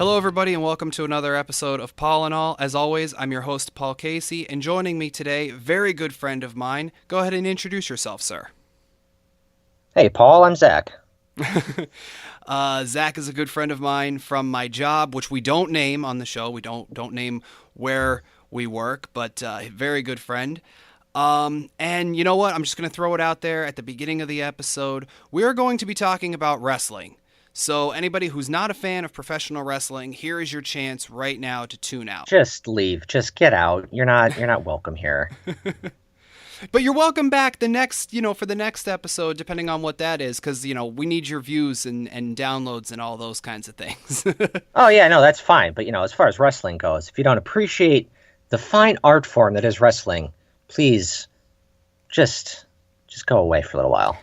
Hello, everybody, and welcome to another episode of Paul and All. As always, I'm your host, Paul Casey, and joining me today, very good friend of mine. Go ahead and introduce yourself, sir. Hey, Paul, I'm Zach. Zach is a good friend of mine from my job, which we don't name on the show. We don't name where we work, but very good friend. And you know what? I'm just going to throw it out there at the beginning of the episode. We are going to be talking about wrestling. So anybody who's not a fan of professional wrestling, here is your chance right now to tune out. Just leave. Just get out. You're not welcome here. But you're welcome back the next, for the next episode, depending on what that is, because, we need your views and downloads and all those kinds of things. Oh yeah, no, that's fine. But as far as wrestling goes, if you don't appreciate the fine art form that is wrestling, please just go away for a little while.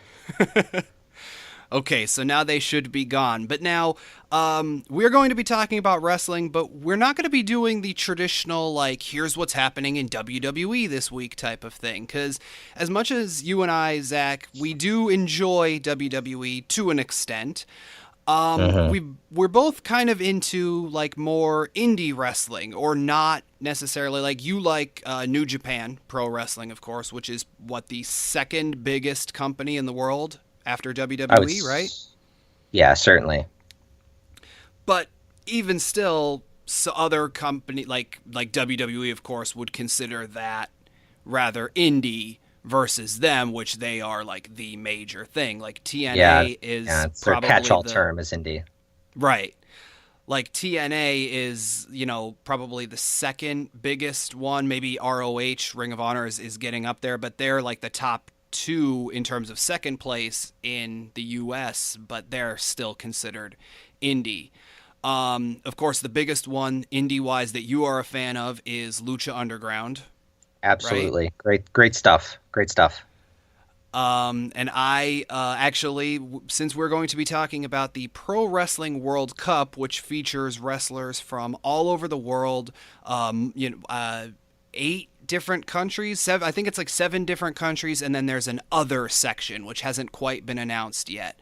Okay, so now they should be gone. But now, we're going to be talking about wrestling, but we're not going to be doing the traditional, here's what's happening in WWE this week type of thing. Because as much as you and I, Zach, we do enjoy WWE to an extent, hmm we're both kind of into, more indie wrestling, or not necessarily. You like New Japan Pro Wrestling, of course, which is, the second biggest company in the world after I WWE, right? was, yeah, certainly. But even still, other company like WWE, of course, would consider that rather indie versus them, which they are the major thing. Like Yeah, TNA yeah, is it's their probably catch-all the term is indie. right. Like TNA is, probably the second biggest one. Maybe ROH, Ring of Honor, is getting up there, but they're the top two in terms of second place in the US, but they're still considered indie. Of course, the biggest one indie wise that you are a fan of is Lucha Underground, right? Absolutely. Great stuff. Great stuff. And I actually, since we're going to be talking about the Pro Wrestling World Cup, which features wrestlers from all over the world, 8 different countries. I think it's seven different countries, and then there's an other section which hasn't quite been announced yet.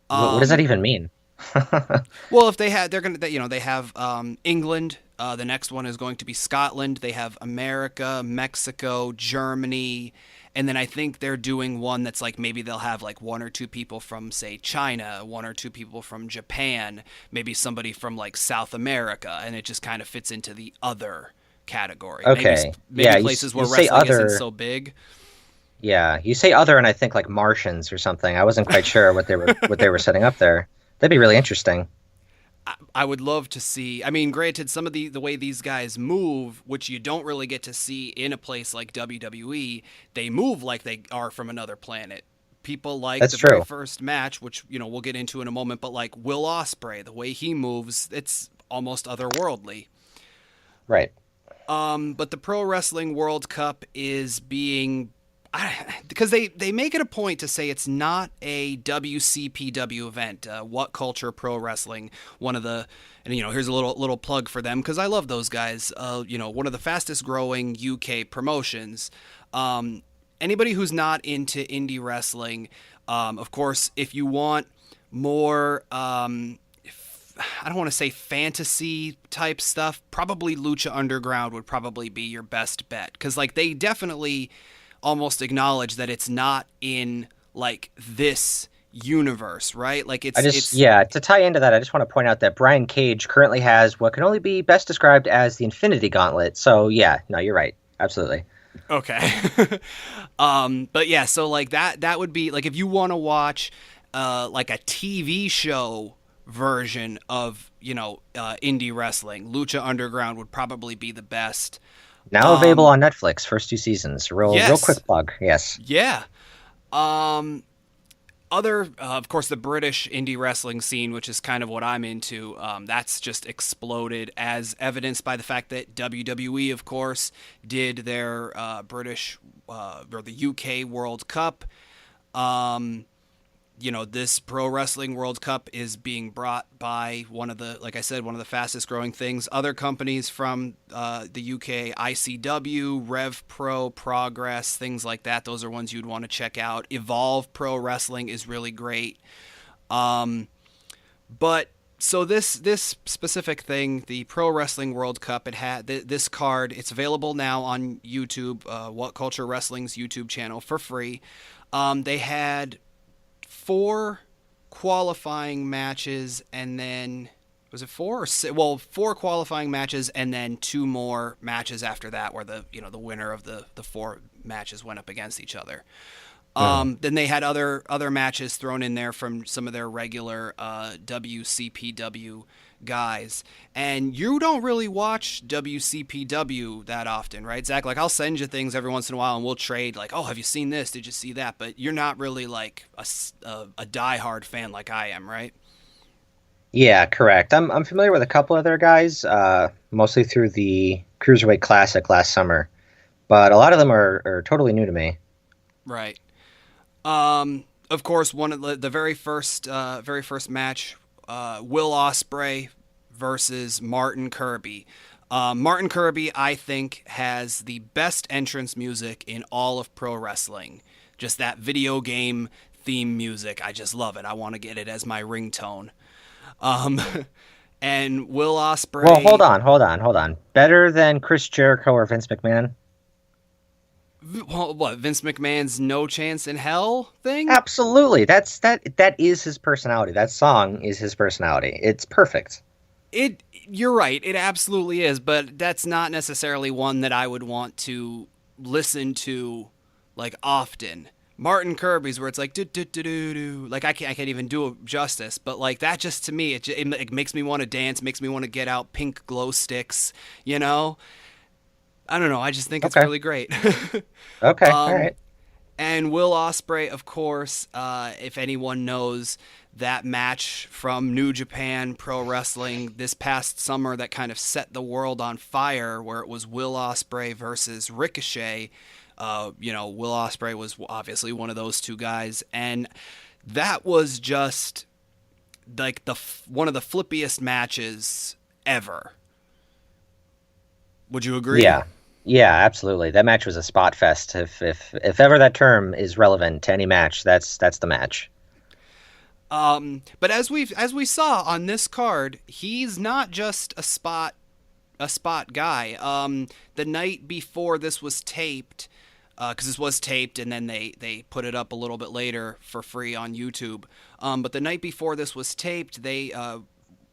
What does that even mean? Well, if they're gonna, they have England. The next one is going to be Scotland. They have America, Mexico, Germany, and then I think they're doing one that's maybe they'll have one or two people from, say, China, one or two people from Japan, maybe somebody from South America, and it just kind of fits into the other category. Maybe Okay. maybe Yeah, places you where say wrestling isn't other. so big. Yeah, you say other, and I think like Martians or something. I wasn't quite sure what they were setting up there. That'd be really interesting. I would love to see. I mean, granted, some of the way these guys move, which you don't really get to see in a place like WWE, they move like they are from another planet. People like That's the very true. first match, which we'll get into in a moment, but Will Ospreay, the way he moves, it's almost otherworldly. Right. But the Pro Wrestling World Cup is being because they make it a point to say it's not a WCPW event. What Culture Pro Wrestling, one of the, and here's a little plug for them because I love those guys. One of the fastest growing UK promotions. Anybody who's not into indie wrestling, of course, if you want more, I don't want to say fantasy type stuff, probably Lucha Underground would probably be your best bet because they definitely almost acknowledge that it's not in this universe, right? It's Yeah, to tie into that, I just want to point out that Brian Cage currently has what can only be best described as the Infinity Gauntlet. So yeah, no, you're right. Absolutely. okay. But yeah, so that would be if you want to watch a TV show version of indie wrestling, Lucha Underground would probably be the best. Now available Um, on Netflix, first two seasons. Real yes, quick plug. Yes. yeah. Um, Other, of course, the British indie wrestling scene, which is kind of what I'm into, that's just exploded, as evidenced by the fact that WWE, of course, did their British or the UK World Cup. Um, this Pro Wrestling World Cup is being brought by one of the, like I said, one of the fastest growing things. Other companies from the UK, ICW, Rev Pro, Progress, things like that. Those are ones you'd want to check out. Evolve Pro Wrestling is really great. But So this specific thing, the Pro Wrestling World Cup, it had this card. It's available now on YouTube, What Culture Wrestling's YouTube channel for free. They had 4 qualifying matches, and then was it 4 or 6? Well, 4 qualifying matches, and then 2 more matches after that, where the winner of the 4 matches went up against each other. Then they had other matches thrown in there from some of their regular WCPW guys. And you don't really watch WCPW that often, right, Zach? Like, I'll send you things every once in a while, and we'll trade, like, oh, have you seen this? Did you see that? But you're not really, like, a diehard fan like I am, right? Yeah, correct. I'm familiar with a couple other guys, mostly through the Cruiserweight Classic last summer, but a lot of them are totally new to me. Right. Of course, one of the very first match, Will Ospreay versus Martin Kirby. Martin Kirby, I think, has the best entrance music in all of pro wrestling. Just that video game theme music. I just love it. I want to get it as my ringtone. And Will Ospreay. Well, hold on. Better than Chris Jericho or Vince McMahon? Well, what, Vince McMahon's "No Chance in Hell" thing? Absolutely. That is his personality. That song is his personality. It's perfect. You're right. It absolutely is, but that's not necessarily one that I would want to listen to, like, often. Martin Kirby's, where it's like do do do do do, like I can't even do it justice, but like that, just to me, it makes me want to dance, makes me want to get out pink glow sticks, you know. I don't know. I just think it's really great. Okay, all right. And Will Ospreay, of course, if anyone knows that match from New Japan Pro Wrestling this past summer that kind of set the world on fire, where it was Will Ospreay versus Ricochet. Will Ospreay was obviously one of those 2 guys, and that was just like one of the flippiest matches ever. Would you agree? Yeah, absolutely. That match was a spot fest. If ever that term is relevant to any match, that's the match. But as we saw on this card, he's not just a spot guy. The night before this was taped, because this was taped and then they put it up a little bit later for free on YouTube. But the night before this was taped,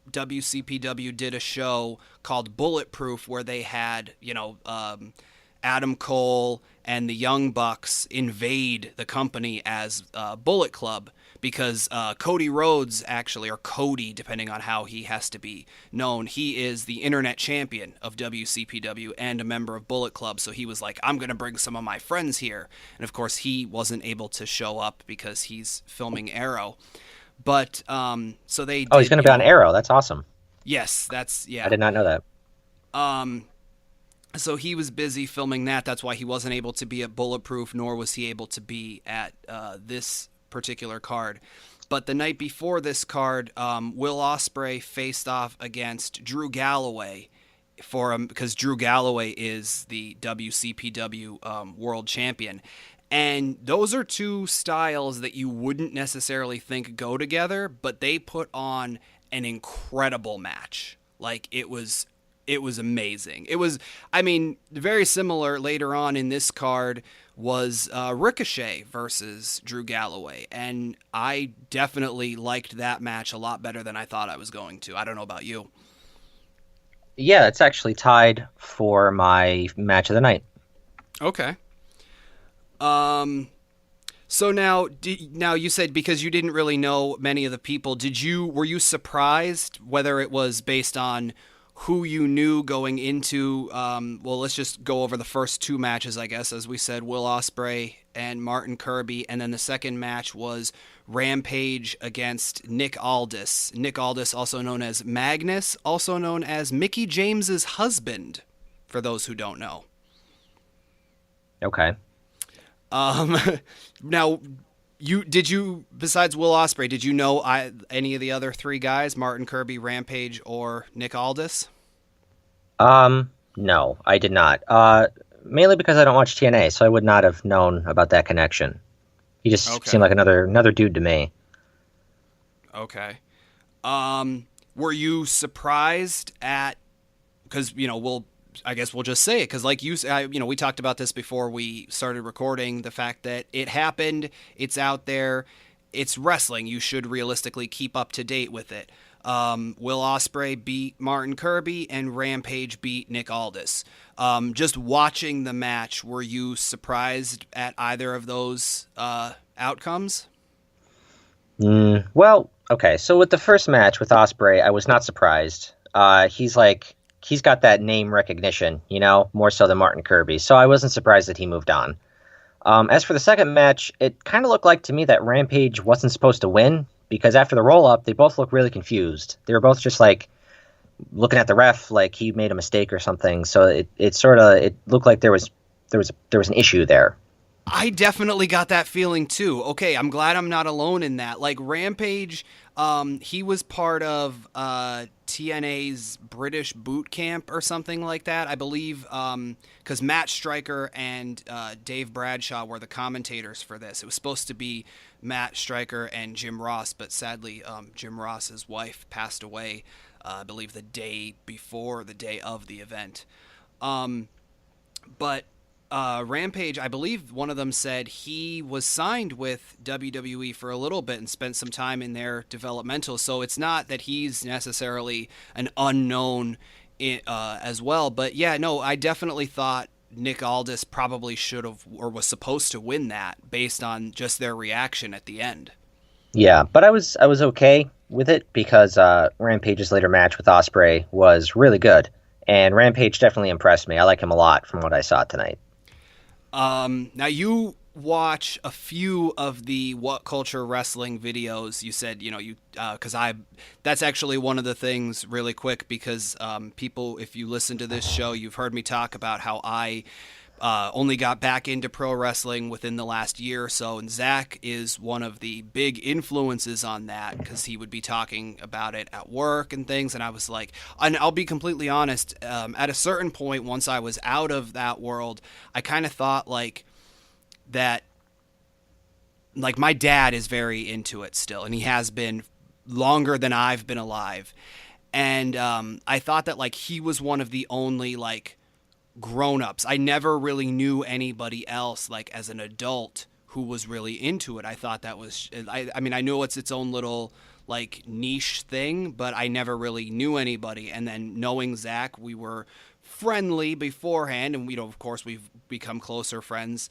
WCPW did a show called Bulletproof, where they had, Adam Cole and the Young Bucks invade the company as Bullet Club, because Cody Rhodes, actually, or Cody, depending on how he has to be known, he is the internet champion of WCPW and a member of Bullet Club. So he was like, I'm going to bring some of my friends here. And of course, he wasn't able to show up because he's filming Arrow. But so they did, he's going to be on Arrow. That's awesome. Yes, yeah. I did not know that. So he was busy filming that. That's why he wasn't able to be at Bulletproof, nor was he able to be at this particular card. But the night before this card, Will Ospreay faced off against Drew Galloway because Drew Galloway is the WCPW world champion. And those are 2 styles that you wouldn't necessarily think go together, but they put on an incredible match. Like, it was amazing. It was, very similar later on in this card was Ricochet versus Drew Galloway. And I definitely liked that match a lot better than I thought I was going to. I don't know about you. Yeah, it's actually tied for my match of the night. Okay. So now you said, because you didn't really know many of the people, were you surprised whether it was based on who you knew going into, let's just go over the first 2 matches, I guess. As we said, Will Ospreay and Martin Kirby, and then the second match was Rampage against Nick Aldis. Nick Aldis, also known as Magnus, also known as Mickie James's husband, for those who don't know. Okay. Now, besides Will Ospreay, did you know any of the other 3 guys, Martin Kirby, Rampage, or Nick Aldis? No, I did not. Mainly because I don't watch TNA, so I would not have known about that connection. He just seemed like another dude to me. Okay. Were you surprised at, because, I guess we'll just say it, because like we talked about this before we started recording, the fact that it happened, it's out there, it's wrestling. You should realistically keep up to date with it. Will Ospreay beat Martin Kirby and Rampage beat Nick Aldis. Just watching the match, were you surprised at either of those outcomes? Well, okay. So with the first match with Ospreay, I was not surprised. He's got that name recognition, more so than Martin Kirby. So I wasn't surprised that he moved on. As for the second match, it kind of looked like to me that Rampage wasn't supposed to win because after the roll-up, they both looked really confused. They were both just like looking at the ref like he made a mistake or something. So it looked like there was an issue there. I definitely got that feeling too. Okay, I'm glad I'm not alone in that. Like Rampage, he was part of TNA's British boot camp or something like that, I believe, because Matt Stryker and Dave Bradshaw were the commentators for this. It was supposed to be Matt Stryker and Jim Ross, but sadly Jim Ross's wife passed away, I believe the day before the day of the event. But Rampage, I believe one of them said he was signed with WWE for a little bit and spent some time in their developmental. So it's not that he's necessarily an unknown as well. But yeah, no, I definitely thought Nick Aldis probably should have or was supposed to win that based on just their reaction at the end. Yeah, but I was okay with it because Rampage's later match with Ospreay was really good. And Rampage definitely impressed me. I like him a lot from what I saw tonight. Now you watch a few of the What Culture Wrestling videos. You said, that's actually one of the things really quick because people, if you listen to this show, you've heard me talk about how I only got back into pro wrestling within the last year or so, and Zach is one of the big influences on that because he would be talking about it at work and things, and I was like, and I'll be completely honest, at a certain point, once I was out of that world, I kind of thought that my dad is very into it still, and he has been longer than I've been alive, and I thought that he was one of the only grown-ups. I never really knew anybody else as an adult who was really into it. I thought that was I mean I knew it's its own little niche thing, but I never really knew anybody. And then knowing Zach, we were friendly beforehand, and of course we've become closer friends.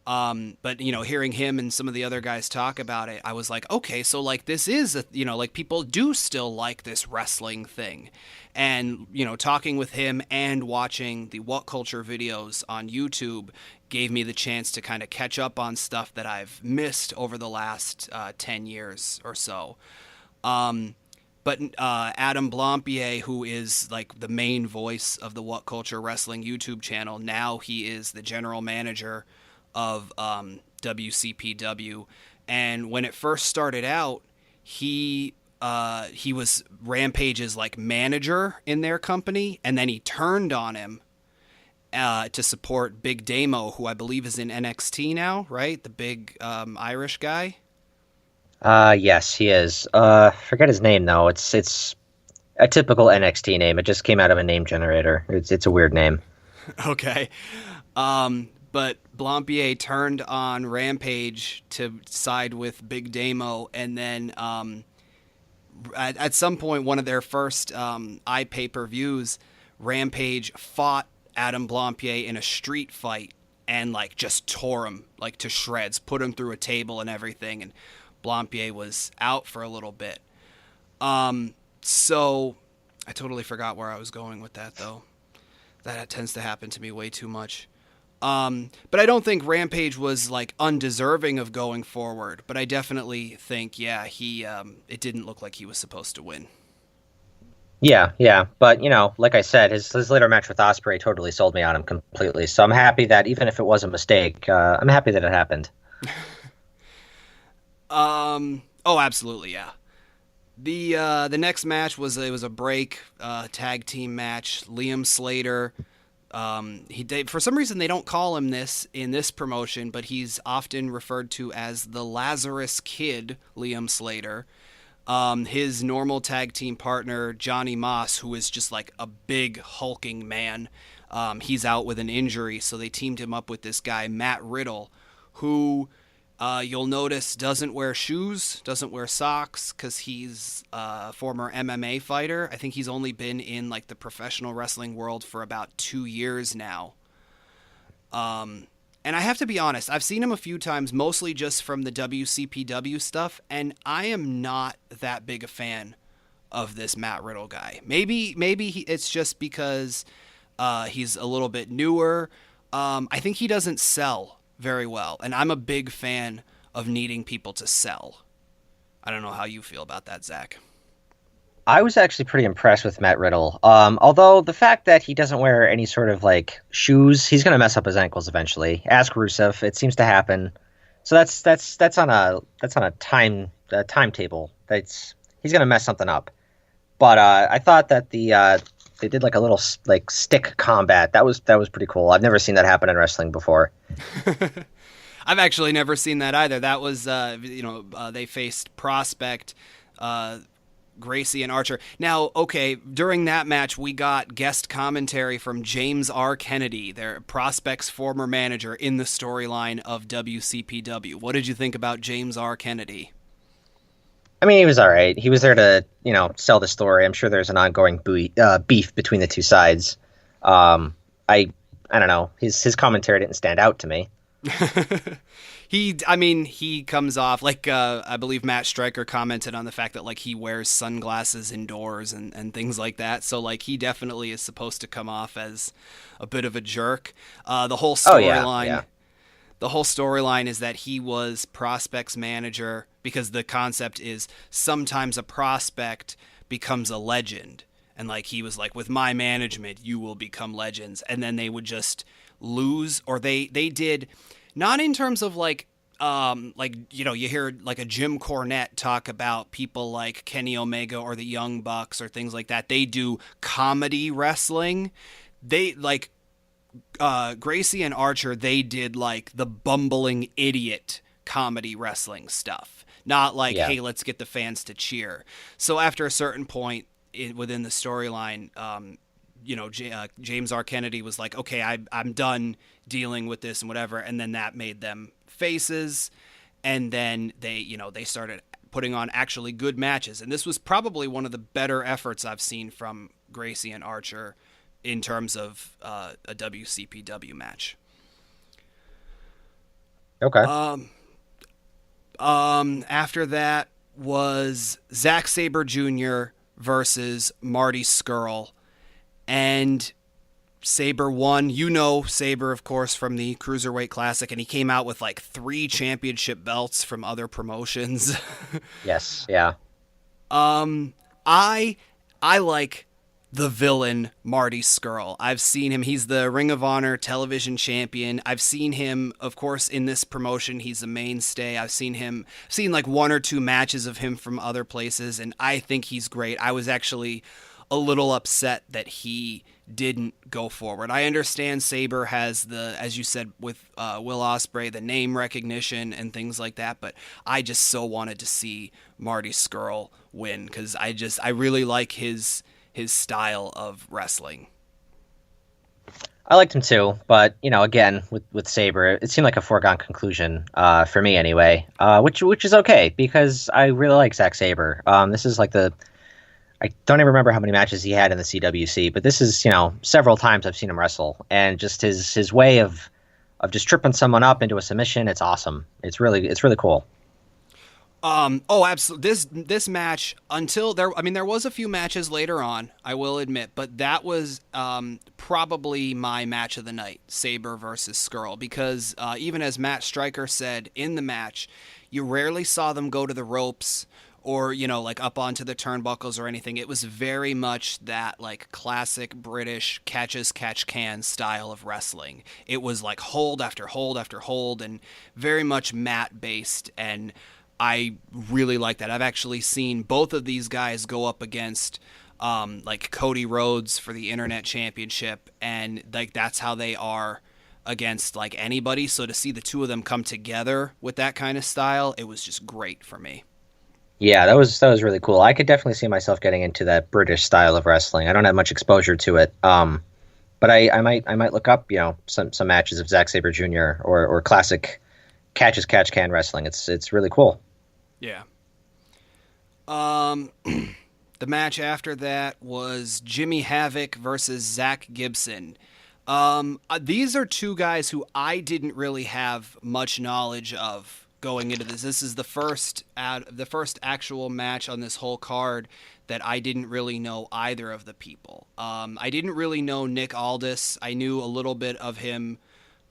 But hearing him and some of the other guys talk about it, I was like, okay, so this is people do still like this wrestling thing. And, talking with him and watching the What Culture videos on YouTube gave me the chance to kind of catch up on stuff that I've missed over the last 10 years or so. But Adam Blampier, who is the main voice of the What Culture Wrestling YouTube channel, now he is the general manager of WCPW, and when it first started out, he was Rampage's manager in their company, and then he turned on him to support Big Damo, who I believe is in NXT now, right? The big Irish guy. Yes, he is. Forget his name though. It's a typical NXT name. It just came out of a name generator. It's a weird name. Okay. But Blampier turned on Rampage to side with Big Damo, and then at some point, one of their first pay-per-views, Rampage fought Adam Blampier in a street fight and just tore him to shreds, put him through a table and everything, and Blampier was out for a little bit. So I totally forgot where I was going with that, though. That tends to happen to me way too much. But I don't think Rampage was undeserving of going forward, but I definitely think, it didn't look like he was supposed to win. Yeah, but like I said, his later match with Ospreay totally sold me on him completely. So I'm happy that even if it was a mistake, I'm happy that it happened. Oh, absolutely, yeah. The next match was a break tag team match. Liam Slater. For some reason they don't call him this in this promotion, but he's often referred to as the Lazarus Kid, Liam Slater. His normal tag team partner, Johnny Moss, who is just like a big hulking man, he's out with an injury, so they teamed him up with this guy, Matt Riddle, who you'll notice doesn't wear shoes, doesn't wear socks, because he's a former MMA fighter. I think he's only been in like the professional wrestling world for about 2 years now. And I have to be honest, I've seen him a few times, mostly just from the WCPW stuff, and I am not that big a fan of this Matt Riddle guy. Maybe it's just because he's a little bit newer. I think he doesn't sell very well, and I'm a big fan of needing people to sell. I don't know how you feel about that, Zach. I was actually pretty impressed with Matt Riddle. Although the fact that he doesn't wear any sort of like shoes, he's going to mess up his ankles eventually. Ask Rusev; it seems to happen. So that's on a timetable. He's going to mess something up. But I thought that they did like a little like stick combat. That was pretty cool. I've never seen that happen in wrestling before. I've actually never seen that either. That was they faced Prospect. Gracie and Archer. Now, okay, during that match, we got guest commentary from James R. Kennedy, their Prospect's former manager, in the storyline of WCPW. What did you think about James R. Kennedy? I mean, he was all right. He was there to, sell the story. I'm sure there's an ongoing beef between the two sides. I don't know. His commentary didn't stand out to me. He comes off like I believe Matt Stryker commented on the fact that like he wears sunglasses indoors and things like that. So like he definitely is supposed to come off as a bit of a jerk. The whole storyline, The whole storyline is that he was Prospect's manager because the concept is sometimes a prospect becomes a legend, and like he was like, with my management, you will become legends, and then they would just lose, or they did. Not in terms of you hear like a Jim Cornette talk about people like Kenny Omega or the Young Bucks or things like that. They do comedy wrestling. They like Gracie and Archer. They did like the bumbling idiot comedy wrestling stuff. Not like, hey, let's get the fans to cheer. So after a certain point within the storyline, James R. Kennedy was like, okay, I'm done dealing with this and whatever. And then that made them faces. And then they started putting on actually good matches. And this was probably one of the better efforts I've seen from Gracie and Archer in terms of a WCPW match. Okay. After that was Zack Sabre Jr. versus Marty Scurll. And Sabre won. Sabre, of course, from the Cruiserweight Classic, and he came out with like 3 championship belts from other promotions. Yes, yeah. I like the villain Marty Scurll. I've seen him. He's the Ring of Honor television champion. I've seen him, of course, in this promotion. He's a mainstay. I've seen like 1 or 2 matches of him from other places, and I think he's great. I was actually a little upset that he didn't go forward. I understand Sabre has as you said with Will Ospreay, the name recognition and things like that, but I just so wanted to see Marty Scurll win because I really like his style of wrestling. I liked him too, but again, with Sabre, it seemed like a foregone conclusion for me anyway, which is okay because I really like Zack Sabre. This is like I don't even remember how many matches he had in the CWC, but this is, several times I've seen him wrestle, and just his way of just tripping someone up into a submission, it's awesome. It's really cool. Absolutely. This match there was a few matches later on, I will admit, but that was probably my match of the night, Sabre versus Scurll, because even as Matt Stryker said in the match, you rarely saw them go to the ropes or, like up onto the turnbuckles or anything. It was very much that like classic British catch-as-catch-can style of wrestling. It was like hold after hold after hold and very much mat-based, and I really like that. I've actually seen both of these guys go up against like Cody Rhodes for the Internet Championship, and like that's how they are against like anybody. So to see the two of them come together with that kind of style, it was just great for me. Yeah, that was really cool. I could definitely see myself getting into that British style of wrestling. I don't have much exposure to it. But I might look up, some matches of Zack Sabre Jr. or classic catch as catch can wrestling. It's really cool. Yeah. Um, the match after that was Jimmy Havoc versus Zach Gibson. These are two guys who I didn't really have much knowledge of going into this. This is the first actual match on this whole card that I didn't really know either of the people. I didn't really know Nick Aldis. I knew a little bit of him,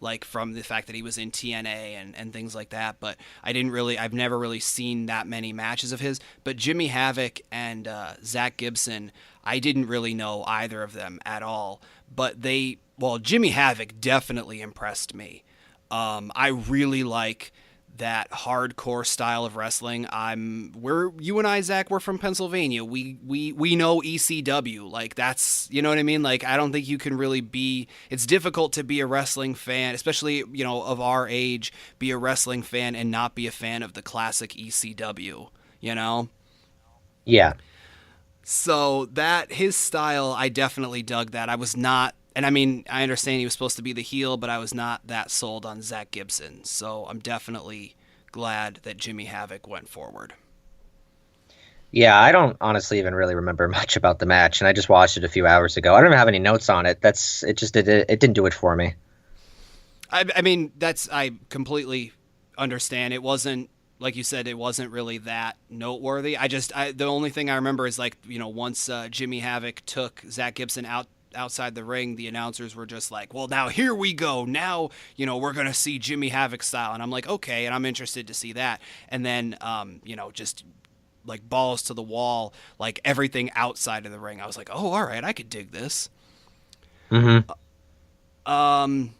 like from the fact that he was in TNA and things like that. But I've never really seen that many matches of his. But Jimmy Havoc and Zach Gibson, I didn't really know either of them at all. But Jimmy Havoc definitely impressed me. I really like that hardcore style of wrestling. You and I, Zach, we're from Pennsylvania. We know ECW. Like, that's, you know what I mean? Like, I don't think you can really it's difficult to be a wrestling fan, especially, of our age, be a wrestling fan and not be a fan of the classic ECW, you know? Yeah. So his style, I definitely dug that. I was not, and I mean, I understand he was supposed to be the heel, but I was not that sold on Zach Gibson. So I'm definitely glad that Jimmy Havoc went forward. Yeah, I don't honestly even really remember much about the match, and I just watched it a few hours ago. I don't even have any notes on it. It didn't do it for me. I mean, I completely understand. It wasn't, like you said, it wasn't really that noteworthy. The only thing I remember is, like, once Jimmy Havoc took Zach Gibson outside the ring, the announcers were just like, well, now here we go. Now, we're going to see Jimmy Havoc style. And I'm like, okay. And I'm interested to see that. And then, just like balls to the wall, like everything outside of the ring. I was like, oh, all right, I could dig this. Hmm. Um,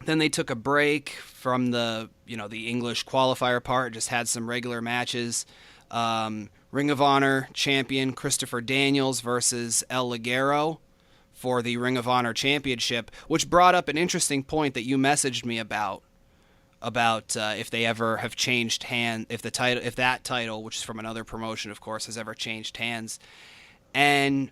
then they took a break from the English qualifier part, just had some regular matches. Ring of Honor champion Christopher Daniels versus El Ligero for the Ring of Honor Championship, which brought up an interesting point that you messaged me about if they ever have changed hand, if that title, which is from another promotion, of course, has ever changed hands. And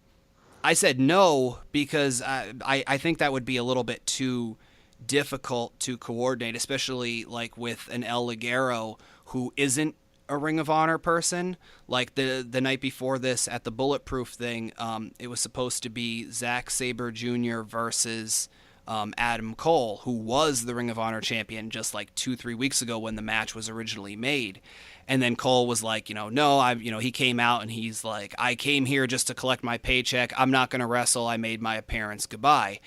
I said no, because I think that would be a little bit too difficult to coordinate, especially like with an El Ligero who isn't a Ring of Honor person. Like the night before this at the Bulletproof thing, it was supposed to be Zack Sabre Jr. versus Adam Cole, who was the Ring of Honor champion just like 2-3 weeks ago when the match was originally made. And then Cole was like, no, he came out and he's like, I came here just to collect my paycheck. I'm not going to wrestle. I made my appearance. Goodbye.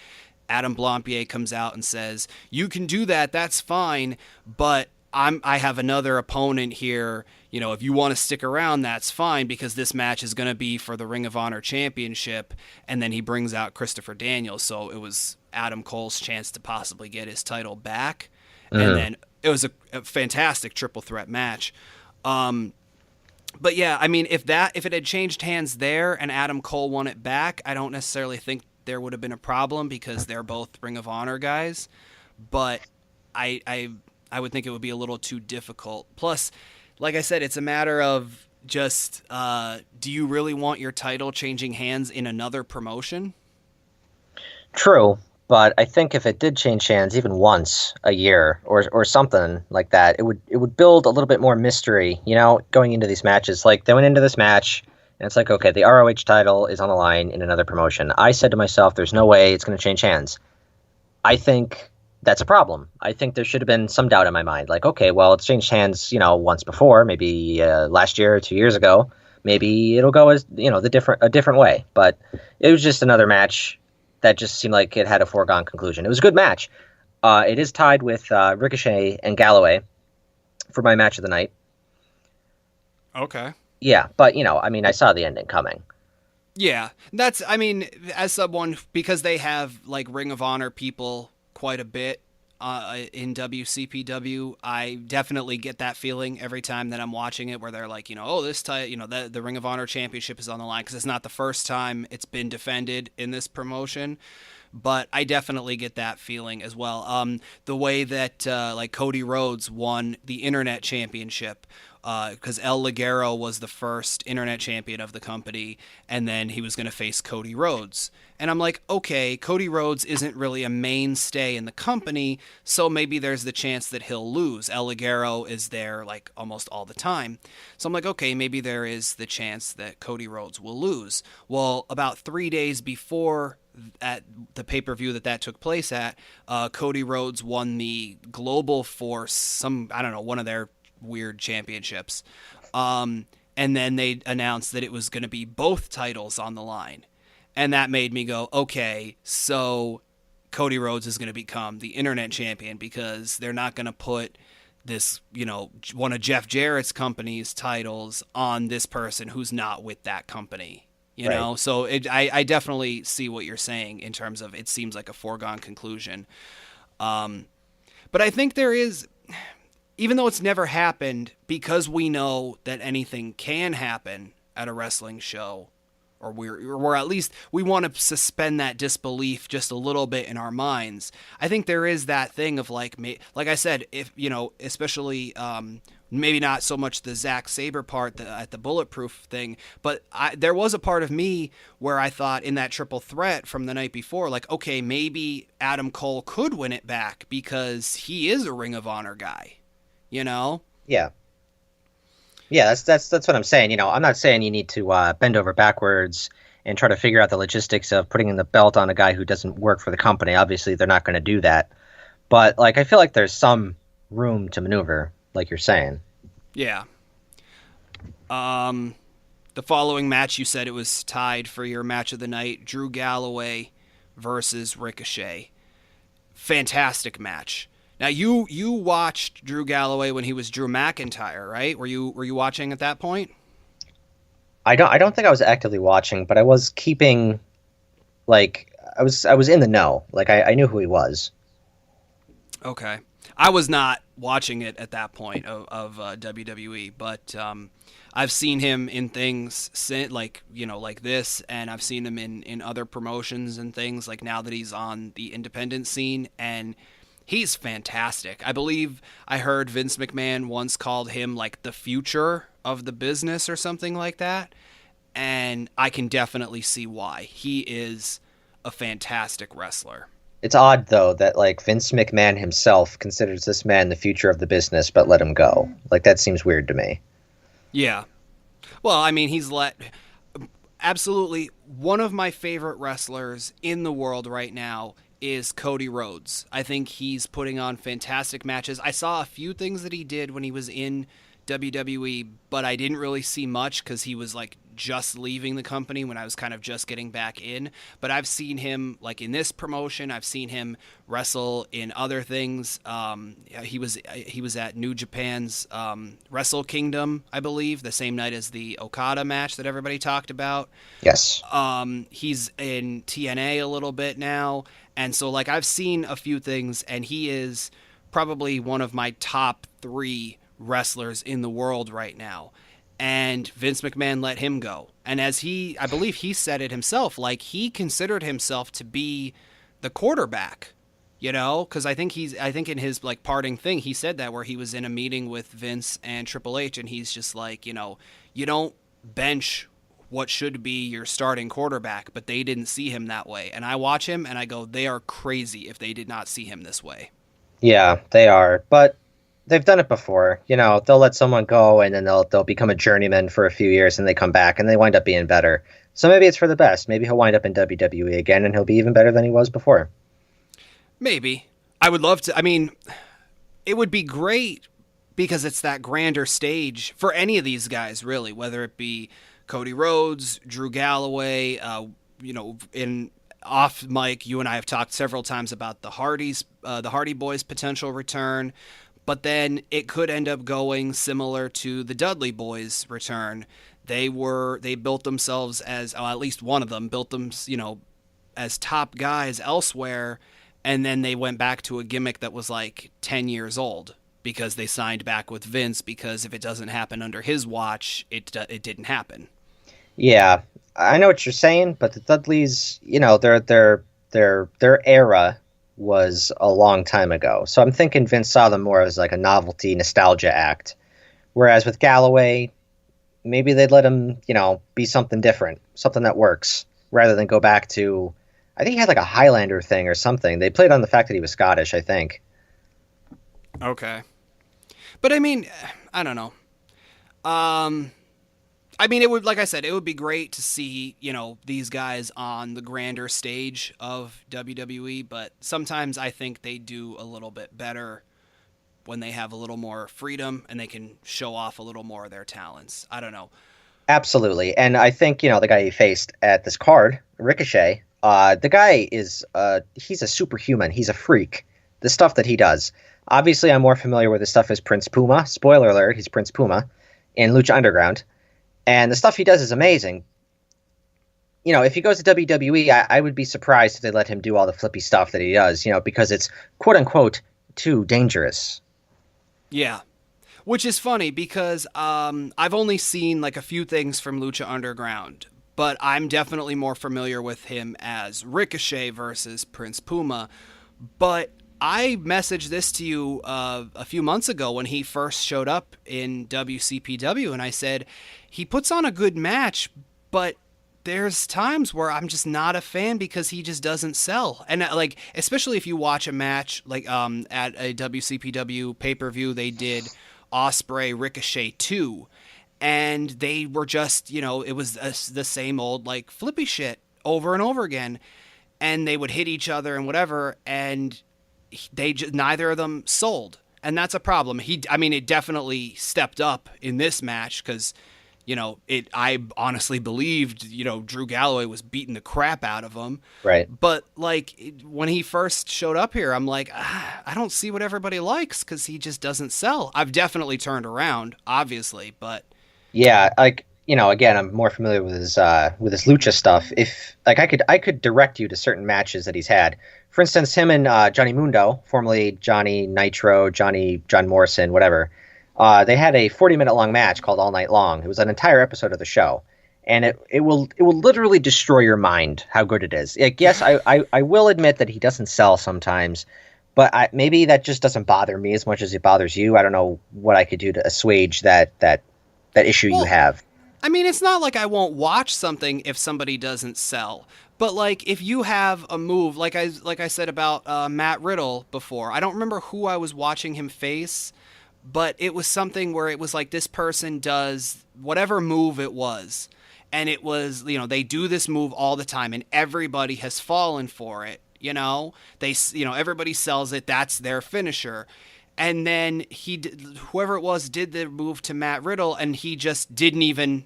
Adam Blampier comes out and says, you can do that. That's fine. But I have another opponent here. If you want to stick around, that's fine, because this match is going to be for the Ring of Honor Championship. And then he brings out Christopher Daniels. So it was Adam Cole's chance to possibly get his title back. And then it was a fantastic triple threat match. But yeah, I mean, if it had changed hands there and Adam Cole won it back, I don't necessarily think there would have been a problem, because they're both Ring of Honor guys. But I would think it would be a little too difficult. Plus, like I said, it's a matter of just, do you really want your title changing hands in another promotion? True, but I think if it did change hands even once a year or something like that, it would build a little bit more mystery, going into these matches. Like, they went into this match and it's like, okay, the ROH title is on the line in another promotion. I said to myself, there's no way it's going to change hands. I think that's a problem. I think there should have been some doubt in my mind. Like, okay, well, it's changed hands, once before, maybe last year or 2 years ago. Maybe it'll go as, a different way. But it was just another match that just seemed like it had a foregone conclusion. It was a good match. It is tied with Ricochet and Galloway for my match of the night. Okay. Yeah, but, I saw the ending coming. Yeah, as someone, because they have like Ring of Honor people quite a bit in WCPW, I definitely get that feeling every time that I'm watching it, where they're like, oh, this title, the Ring of Honor Championship is on the line, because it's not the first time it's been defended in this promotion. but I definitely get that feeling as well. The way that like Cody Rhodes won the Internet Championship, because El Ligero was the first Internet champion of the company, and then he was going to face Cody Rhodes. And I'm like, okay, Cody Rhodes isn't really a mainstay in the company, so maybe there's the chance that he'll lose. El Ligero is there like almost all the time. So I'm like, okay, maybe there is the chance that Cody Rhodes will lose. Well, about 3 days before at the pay-per-view that took place at, Cody Rhodes won the Global Force, I don't know, one of their weird championships. And then they announced that it was going to be both titles on the line. And that made me go, okay, so Cody Rhodes is going to become the Internet champion because they're not going to put this, one of Jeff Jarrett's company's titles on this person who's not with that company. Right. So I definitely see what you're saying in terms of it seems like a foregone conclusion. But I think there is, even though it's never happened, because we know that anything can happen at a wrestling show, or at least we want to suspend that disbelief just a little bit in our minds. I think there is that thing of like I said, if especially maybe not so much the Zack Sabre part at the Bulletproof thing, but there was a part of me where I thought in that triple threat from the night before, like, okay, maybe Adam Cole could win it back because he is a Ring of Honor guy, Yeah. Yeah, that's what I'm saying. I'm not saying you need to bend over backwards and try to figure out the logistics of putting in the belt on a guy who doesn't work for the company. Obviously, they're not going to do that. But like, I feel like there's some room to maneuver, like you're saying. Yeah. The following match, you said it was tied for your match of the night: Drew Galloway versus Ricochet. Fantastic match. Now you watched Drew Galloway when he was Drew McIntyre, right? Were you watching at that point? I don't think I was actively watching, but I was keeping, like, I was in the know. Like, I knew who he was. Okay. I was not watching it at that point of WWE, but I've seen him in things like this, and I've seen him in other promotions and things, like now that he's on the independent scene, and he's fantastic. I believe I heard Vince McMahon once called him like the future of the business or something like that. And I can definitely see why. He is a fantastic wrestler. It's odd, though, that, like, Vince McMahon himself considers this man the future of the business, but let him go. Like, that seems weird to me. Yeah. Well, I mean, absolutely one of my favorite wrestlers in the world right now is Cody Rhodes. I think he's putting on fantastic matches. I saw a few things that he did when he was in WWE, but I didn't really see much because he was like just leaving the company when I was kind of just getting back in. But I've seen him like in this promotion. I've seen him wrestle in other things. He was at New Japan's Wrestle Kingdom, I believe, the same night as the Okada match that everybody talked about. Yes. He's in TNA a little bit now. And so, like, I've seen a few things, and he is probably one of my top 3 wrestlers in the world right now. And Vince McMahon let him go. And I believe he said it himself, like, he considered himself to be the quarterback, because I think in his, like, parting thing, he said that where he was in a meeting with Vince and Triple H, and he's just like, you don't bench what should be your starting quarterback, but they didn't see him that way. And I watch him and I go, they are crazy if they did not see him this way. Yeah, they are. But they've done it before. They'll let someone go and then they'll become a journeyman for a few years and they come back and they wind up being better. So maybe it's for the best. Maybe he'll wind up in WWE again and he'll be even better than he was before. Maybe. I would love to. I mean, it would be great because it's that grander stage for any of these guys, really, whether it be Cody Rhodes, Drew Galloway, in off mic, you and I have talked several times about the Hardy Boys' potential return, but then it could end up going similar to the Dudley Boys' return. They built themselves as, at least one of them built them, as top guys elsewhere, and then they went back to a gimmick that was like 10 years old because they signed back with Vince, because if it doesn't happen under his watch, it didn't happen. Yeah, I know what you're saying, but the Dudleys, they're Their era was a long time ago. So I'm thinking Vince saw them more as like a novelty nostalgia act. Whereas with Galloway, maybe they'd let him, be something different, something that works, rather than go back to. I think he had like a Highlander thing or something. They played on the fact that he was Scottish, I think. Okay. But I mean, I don't know. Um, I mean, it would, like I said, it would be great to see, these guys on the grander stage of WWE, but sometimes I think they do a little bit better when they have a little more freedom and they can show off a little more of their talents. I don't know. Absolutely. And I think, the guy he faced at this card, Ricochet, the guy he's a superhuman. He's a freak. The stuff that he does. Obviously, I'm more familiar with his stuff as Prince Puma. Spoiler alert, he's Prince Puma in Lucha Underground. And the stuff he does is amazing. If he goes to WWE, I would be surprised if they let him do all the flippy stuff that he does, because it's quote unquote too dangerous. Yeah. Which is funny because I've only seen like a few things from Lucha Underground, but I'm definitely more familiar with him as Ricochet versus Prince Puma. But I messaged this to you a few months ago when he first showed up in WCPW, and I said, he puts on a good match, but there's times where I'm just not a fan because he just doesn't sell. And like, especially if you watch a match like at a WCPW pay-per-view, they did Ospreay Ricochet 2, and they were just, it was the same old like flippy shit over and over again, and they would hit each other and whatever, and neither of them sold, and that's a problem. It definitely stepped up in this match because I honestly believed, Drew Galloway was beating the crap out of him. Right. But like when he first showed up here, I'm like, I don't see what everybody likes because he just doesn't sell. I've definitely turned around, obviously, but Yeah, like, again, I'm more familiar with his lucha stuff. If like I could direct you to certain matches that he's had. For instance, him and Johnny Mundo, formerly Johnny Nitro, John Morrison, whatever. They had a 40-minute long match called All Night Long. It was an entire episode of the show, and it will literally destroy your mind how good it is. Like, yes, I will admit that he doesn't sell sometimes, but maybe that just doesn't bother me as much as it bothers you. I don't know what I could do to assuage that issue you have. I mean, it's not like I won't watch something if somebody doesn't sell. But like, if you have a move, like I said about Matt Riddle before, I don't remember who I was watching him face, but it was something where it was like this person does whatever move it was, and it was, they do this move all the time, and everybody has fallen for it. Everybody sells it. That's their finisher. And then whoever it was did the move to Matt Riddle, and he just didn't even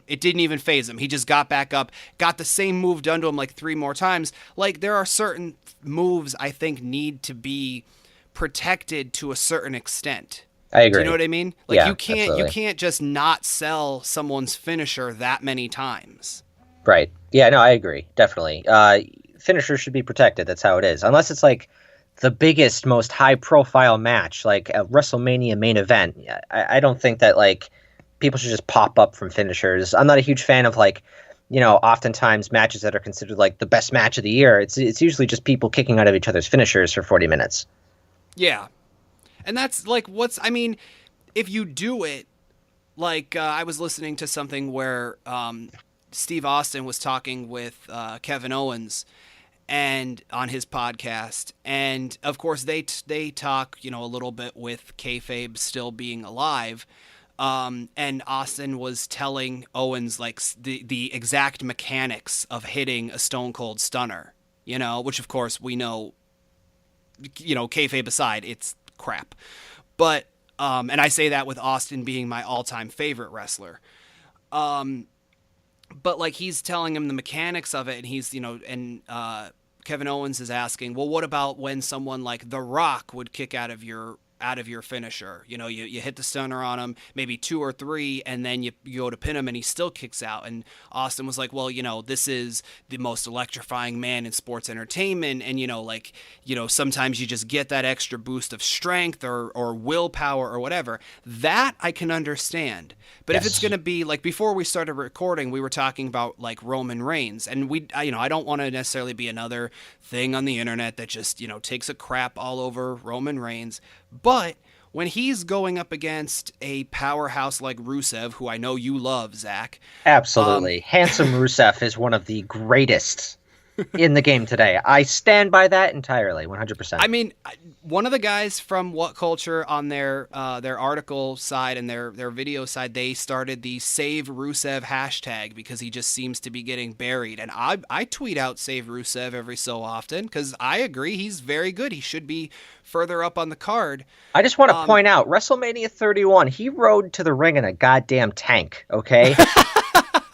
phase him. He just got back up, got the same move done to him like 3 more times. Like, there are certain moves I think need to be protected to a certain extent. I agree. Do you know what I mean? Like, Yeah, you absolutely. can't just not sell someone's finisher that many times. Right. Yeah, no, I agree. Definitely. Finishers should be protected. That's how it is. Unless it's like the biggest, most high-profile match, like a WrestleMania main event. I don't think that like people should just pop up from finishers. I'm not a huge fan of like, oftentimes matches that are considered like the best match of the year. It's usually just people kicking out of each other's finishers for 40 minutes. Yeah. And that's like if you do it, like I was listening to something where Steve Austin was talking with Kevin Owens and on his podcast, and of course they talk a little bit with kayfabe still being alive, and Austin was telling Owens like the exact mechanics of hitting a Stone Cold Stunner, which of course we know, kayfabe aside, it's crap, but and I say that with Austin being my all-time favorite wrestler. But like, he's telling him the mechanics of it, and he's, Kevin Owens is asking, well, what about when someone like The Rock would kick out of your out of your finisher. You know, you hit the stunner on him, maybe 2 or 3, and then you go to pin him and he still kicks out. And Austin was like, well, you know, this is the most electrifying man in sports entertainment. And, you know, like, you know, sometimes you just get that extra boost of strength or willpower or whatever. That I can understand. But if it's going to be like, before we started recording, we were talking about like Roman Reigns, and I don't want to necessarily be another thing on the internet that just, you know, takes a crap all over Roman Reigns. But when he's going up against a powerhouse like Rusev, who I know you love, Zach. Absolutely. Handsome Rusev is one of the greatest in the game today. I stand by that entirely, 100%. I mean, one of the guys from What Culture on their article side and their video side, they started the Save Rusev hashtag because he just seems to be getting buried. And I tweet out Save Rusev every so often because I agree he's very good. He should be further up on the card. I just want to point out, WrestleMania 31, he rode to the ring in a goddamn tank, okay?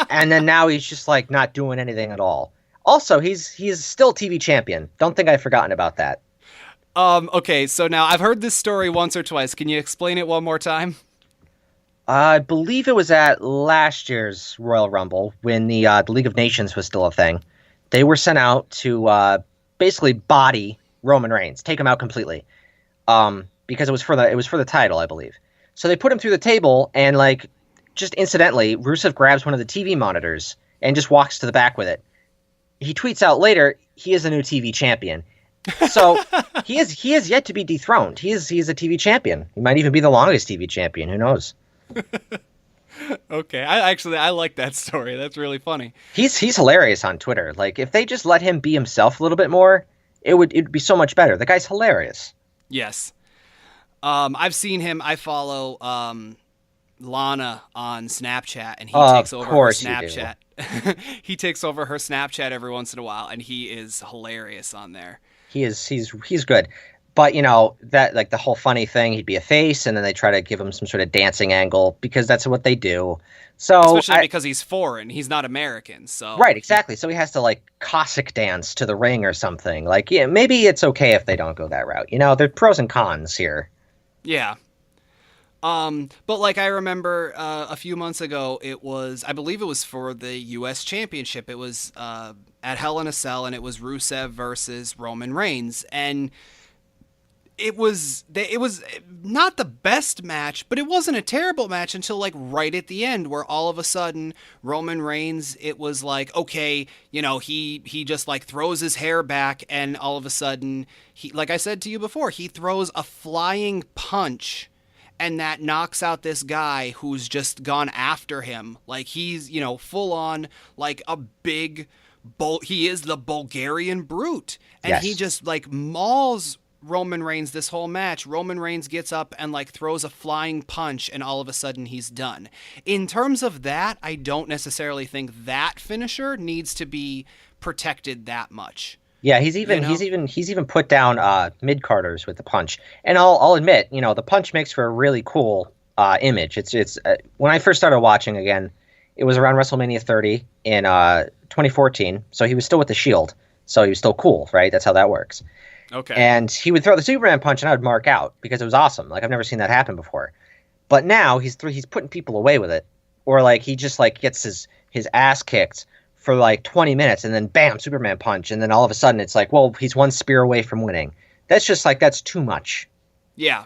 And then now he's just like not doing anything at all. Also, he's still TV champion. Don't think I've forgotten about that. Okay, so now I've heard this story once or twice. Can you explain it one more time? I believe it was at last year's Royal Rumble when the League of Nations was still a thing. They were sent out to basically body Roman Reigns, take him out completely, because it was for the title, I believe. So they put him through the table, and like just incidentally, Rusev grabs one of the TV monitors and just walks to the back with it. He tweets out later, he is a new TV champion. So he is yet to be dethroned. He is a TV champion. He might even be the longest TV champion. Who knows? Okay, I like that story. That's really funny. He's hilarious on Twitter. Like if they just let him be himself a little bit more, it'd be so much better. The guy's hilarious. Yes. I've seen him. I follow Lana on Snapchat, and he takes over her Snapchat. He takes over her Snapchat every once in a while, and he is hilarious on there. He's good. But, you know, that like the whole funny thing, he'd be a face, and then they try to give him some sort of dancing angle because that's what they do. So especially because he's foreign, he's not American. So right, exactly. So he has to like Cossack dance to the ring or something. Like, yeah, maybe it's okay if they don't go that route. You know, there's pros and cons here. Yeah. But like I remember a few months ago, I believe it was for the U.S. Championship. It was at Hell in a Cell, and it was Rusev versus Roman Reigns, and it was not the best match, but it wasn't a terrible match until like right at the end, where all of a sudden Roman Reigns, it was like, okay, you know, he just like throws his hair back, and all of a sudden he, like I said to you before, he throws a flying punch. And that knocks out this guy who's just gone after him. Like he's, you know, full on like a big he is the Bulgarian Brute. And yes. He just like mauls Roman Reigns this whole match. Roman Reigns gets up and like throws a flying punch, and all of a sudden he's done. In terms of that, I don't necessarily think that finisher needs to be protected that much. Yeah, he's even put down mid-carders with the punch. And I'll admit, you know, the punch makes for a really cool image. It's when I first started watching again, it was around WrestleMania 30 in 2014. So he was still with the Shield. So he was still cool, right? That's how that works. Okay. And he would throw the Superman punch, and I would mark out because it was awesome. Like I've never seen that happen before. But now he's putting people away with it, or like he just like gets his ass kicked for like 20 minutes, and then bam, Superman punch, and then all of a sudden it's like, well, he's one spear away from winning. That's just like, that's too much. Yeah.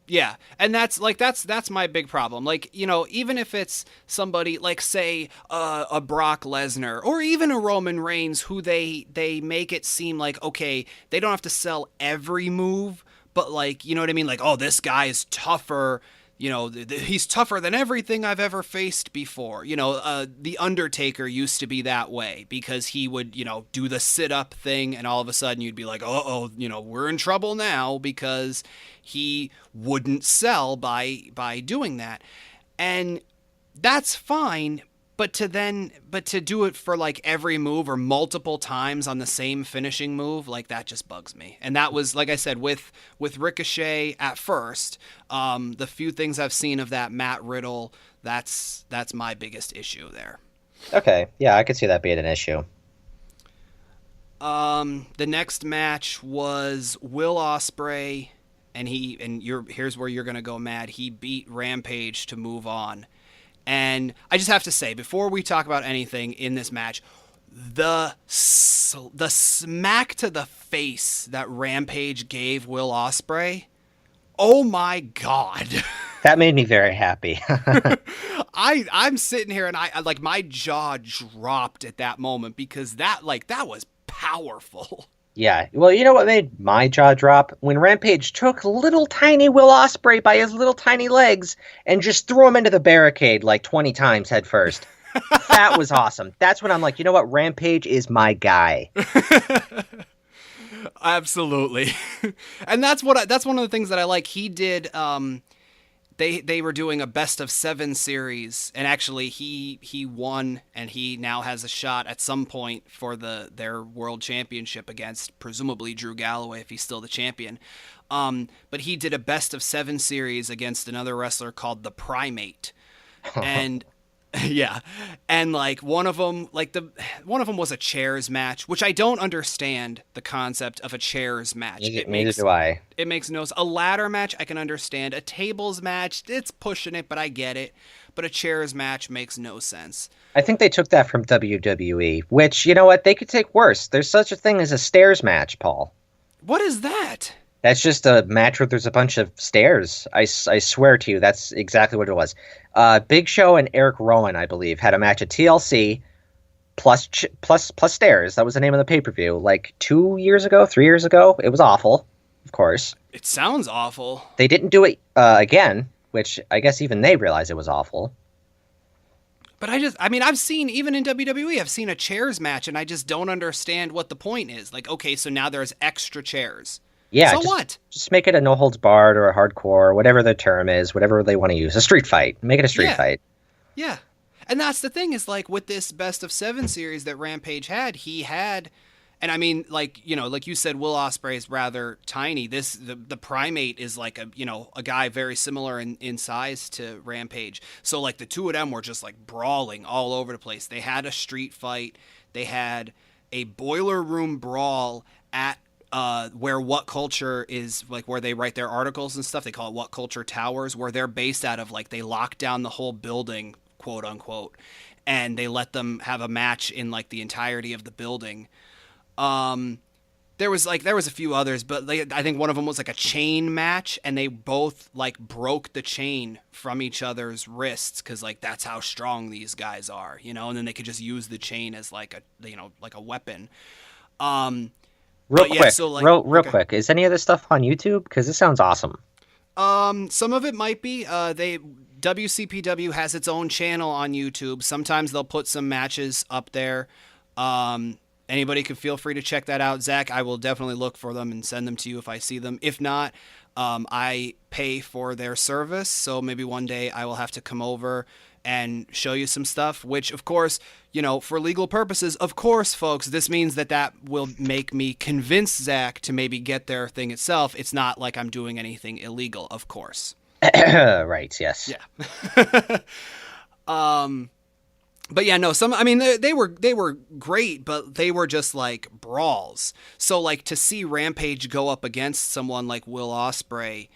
Yeah. And that's my big problem. Like, you know, even if it's somebody like, say, a Brock Lesnar or even a Roman Reigns, who they make it seem like, okay, they don't have to sell every move, but like, you know what I mean? Like, oh, this guy is tougher. You know, he's tougher than everything I've ever faced before. You know, The Undertaker used to be that way because he would, you know, do the sit-up thing, and all of a sudden you'd be like, uh-oh, you know, we're in trouble now because he wouldn't sell by doing that. And that's fine, but to do it for like every move or multiple times on the same finishing move, like that just bugs me. And that was, like I said, with Ricochet at first, the few things I've seen of that Matt Riddle, that's my biggest issue there. Okay, yeah, I could see that being an issue. The next match was Will Ospreay and here's where you're gonna go mad. He beat Rampage to move on. And I just have to say, before we talk about anything in this match, the smack to the face that Rampage gave Will Ospreay, oh my God. That made me very happy. I'm sitting here and I like my jaw dropped at that moment because that was powerful. Yeah, well, you know what made my jaw drop? When Rampage took little tiny Will Ospreay by his little tiny legs and just threw him into the barricade like 20 times head first. That was awesome. That's when I'm like, you know what? Rampage is my guy. Absolutely. And that's one of the things that I like. He did they were doing a best of 7 series, and actually he won, and he now has a shot at some point for their world championship against presumably Drew Galloway if he's still the champion. But he did a best of 7 series against another wrestler called the Primate, and yeah, and like one of them was a chairs match, which I don't understand the concept of a chairs match. Neither do I. It makes no sense. A ladder match I can understand. A tables match, it's pushing it, but I get it. But a chairs match makes no sense. I think they took that from WWE, which, you know what, they could take worse. There's such a thing as a stairs match, Paul. What is that? That's just a match where there's a bunch of stairs. I swear to you, that's exactly what it was. Big Show and Eric Rowan, I believe, had a match at TLC plus stairs. That was the name of the pay-per-view. Like 3 years ago. It was awful, of course. It sounds awful. They didn't do it again, which I guess even they realized it was awful. But I've seen, even in WWE, I've seen a chairs match, and I just don't understand what the point is. Like, okay, so now there's extra chairs. Yeah. So what? Just make it a no holds barred or a hardcore, whatever the term is, whatever they want to use. A street fight. Make it a street fight. Yeah. And that's the thing is, like, with this best of 7 series that Rampage had, he had, and I mean, like, you know, like you said, Will Ospreay is rather tiny. The Primate is like a guy very similar in size to Rampage. So like the two of them were just like brawling all over the place. They had a street fight. They had a boiler room brawl at where What Culture is, like, where they write their articles and stuff. They call it What Culture Towers, where they're based out of. Like, they lock down the whole building, quote unquote, and they let them have a match in like the entirety of the building. There was a few others, but I think one of them was like a chain match, and they both like broke the chain from each other's wrists because like that's how strong these guys are, you know. And then they could just use the chain as like a weapon. Real quick, is any of this stuff on YouTube? Because this sounds awesome. Some of it might be. WCPW has its own channel on YouTube. Sometimes they'll put some matches up there. Anybody can feel free to check that out. Zach, I will definitely look for them and send them to you if I see them. If not, I pay for their service, so maybe one day I will have to come over and show you some stuff, which, of course, you know, for legal purposes, of course, folks, this means that will make me convince Zach to maybe get their thing itself. It's not like I'm doing anything illegal, of course. Right, yes. Yeah. But yeah, no, they were great, but they were just like brawls. So like to see Rampage go up against someone like Will Ospreay,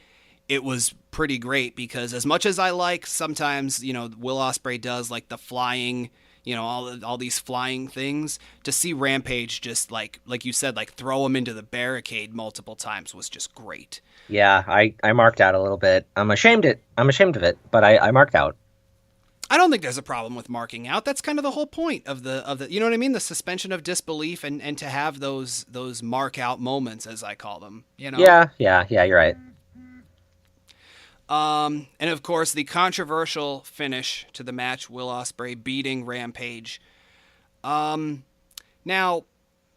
it was pretty great because as much as I like sometimes, you know, Will Ospreay does like the flying, you know, all these flying things, to see Rampage just like you said, like throw him into the barricade multiple times was just great. Yeah, I marked out a little bit. I'm ashamed of it, but I marked out. I don't think there's a problem with marking out. That's kind of the whole point of the you know what I mean? The suspension of disbelief and to have those mark out moments, as I call them, you know? Yeah, you're right. And of course, the controversial finish to the match, Will Ospreay beating Rampage. Now,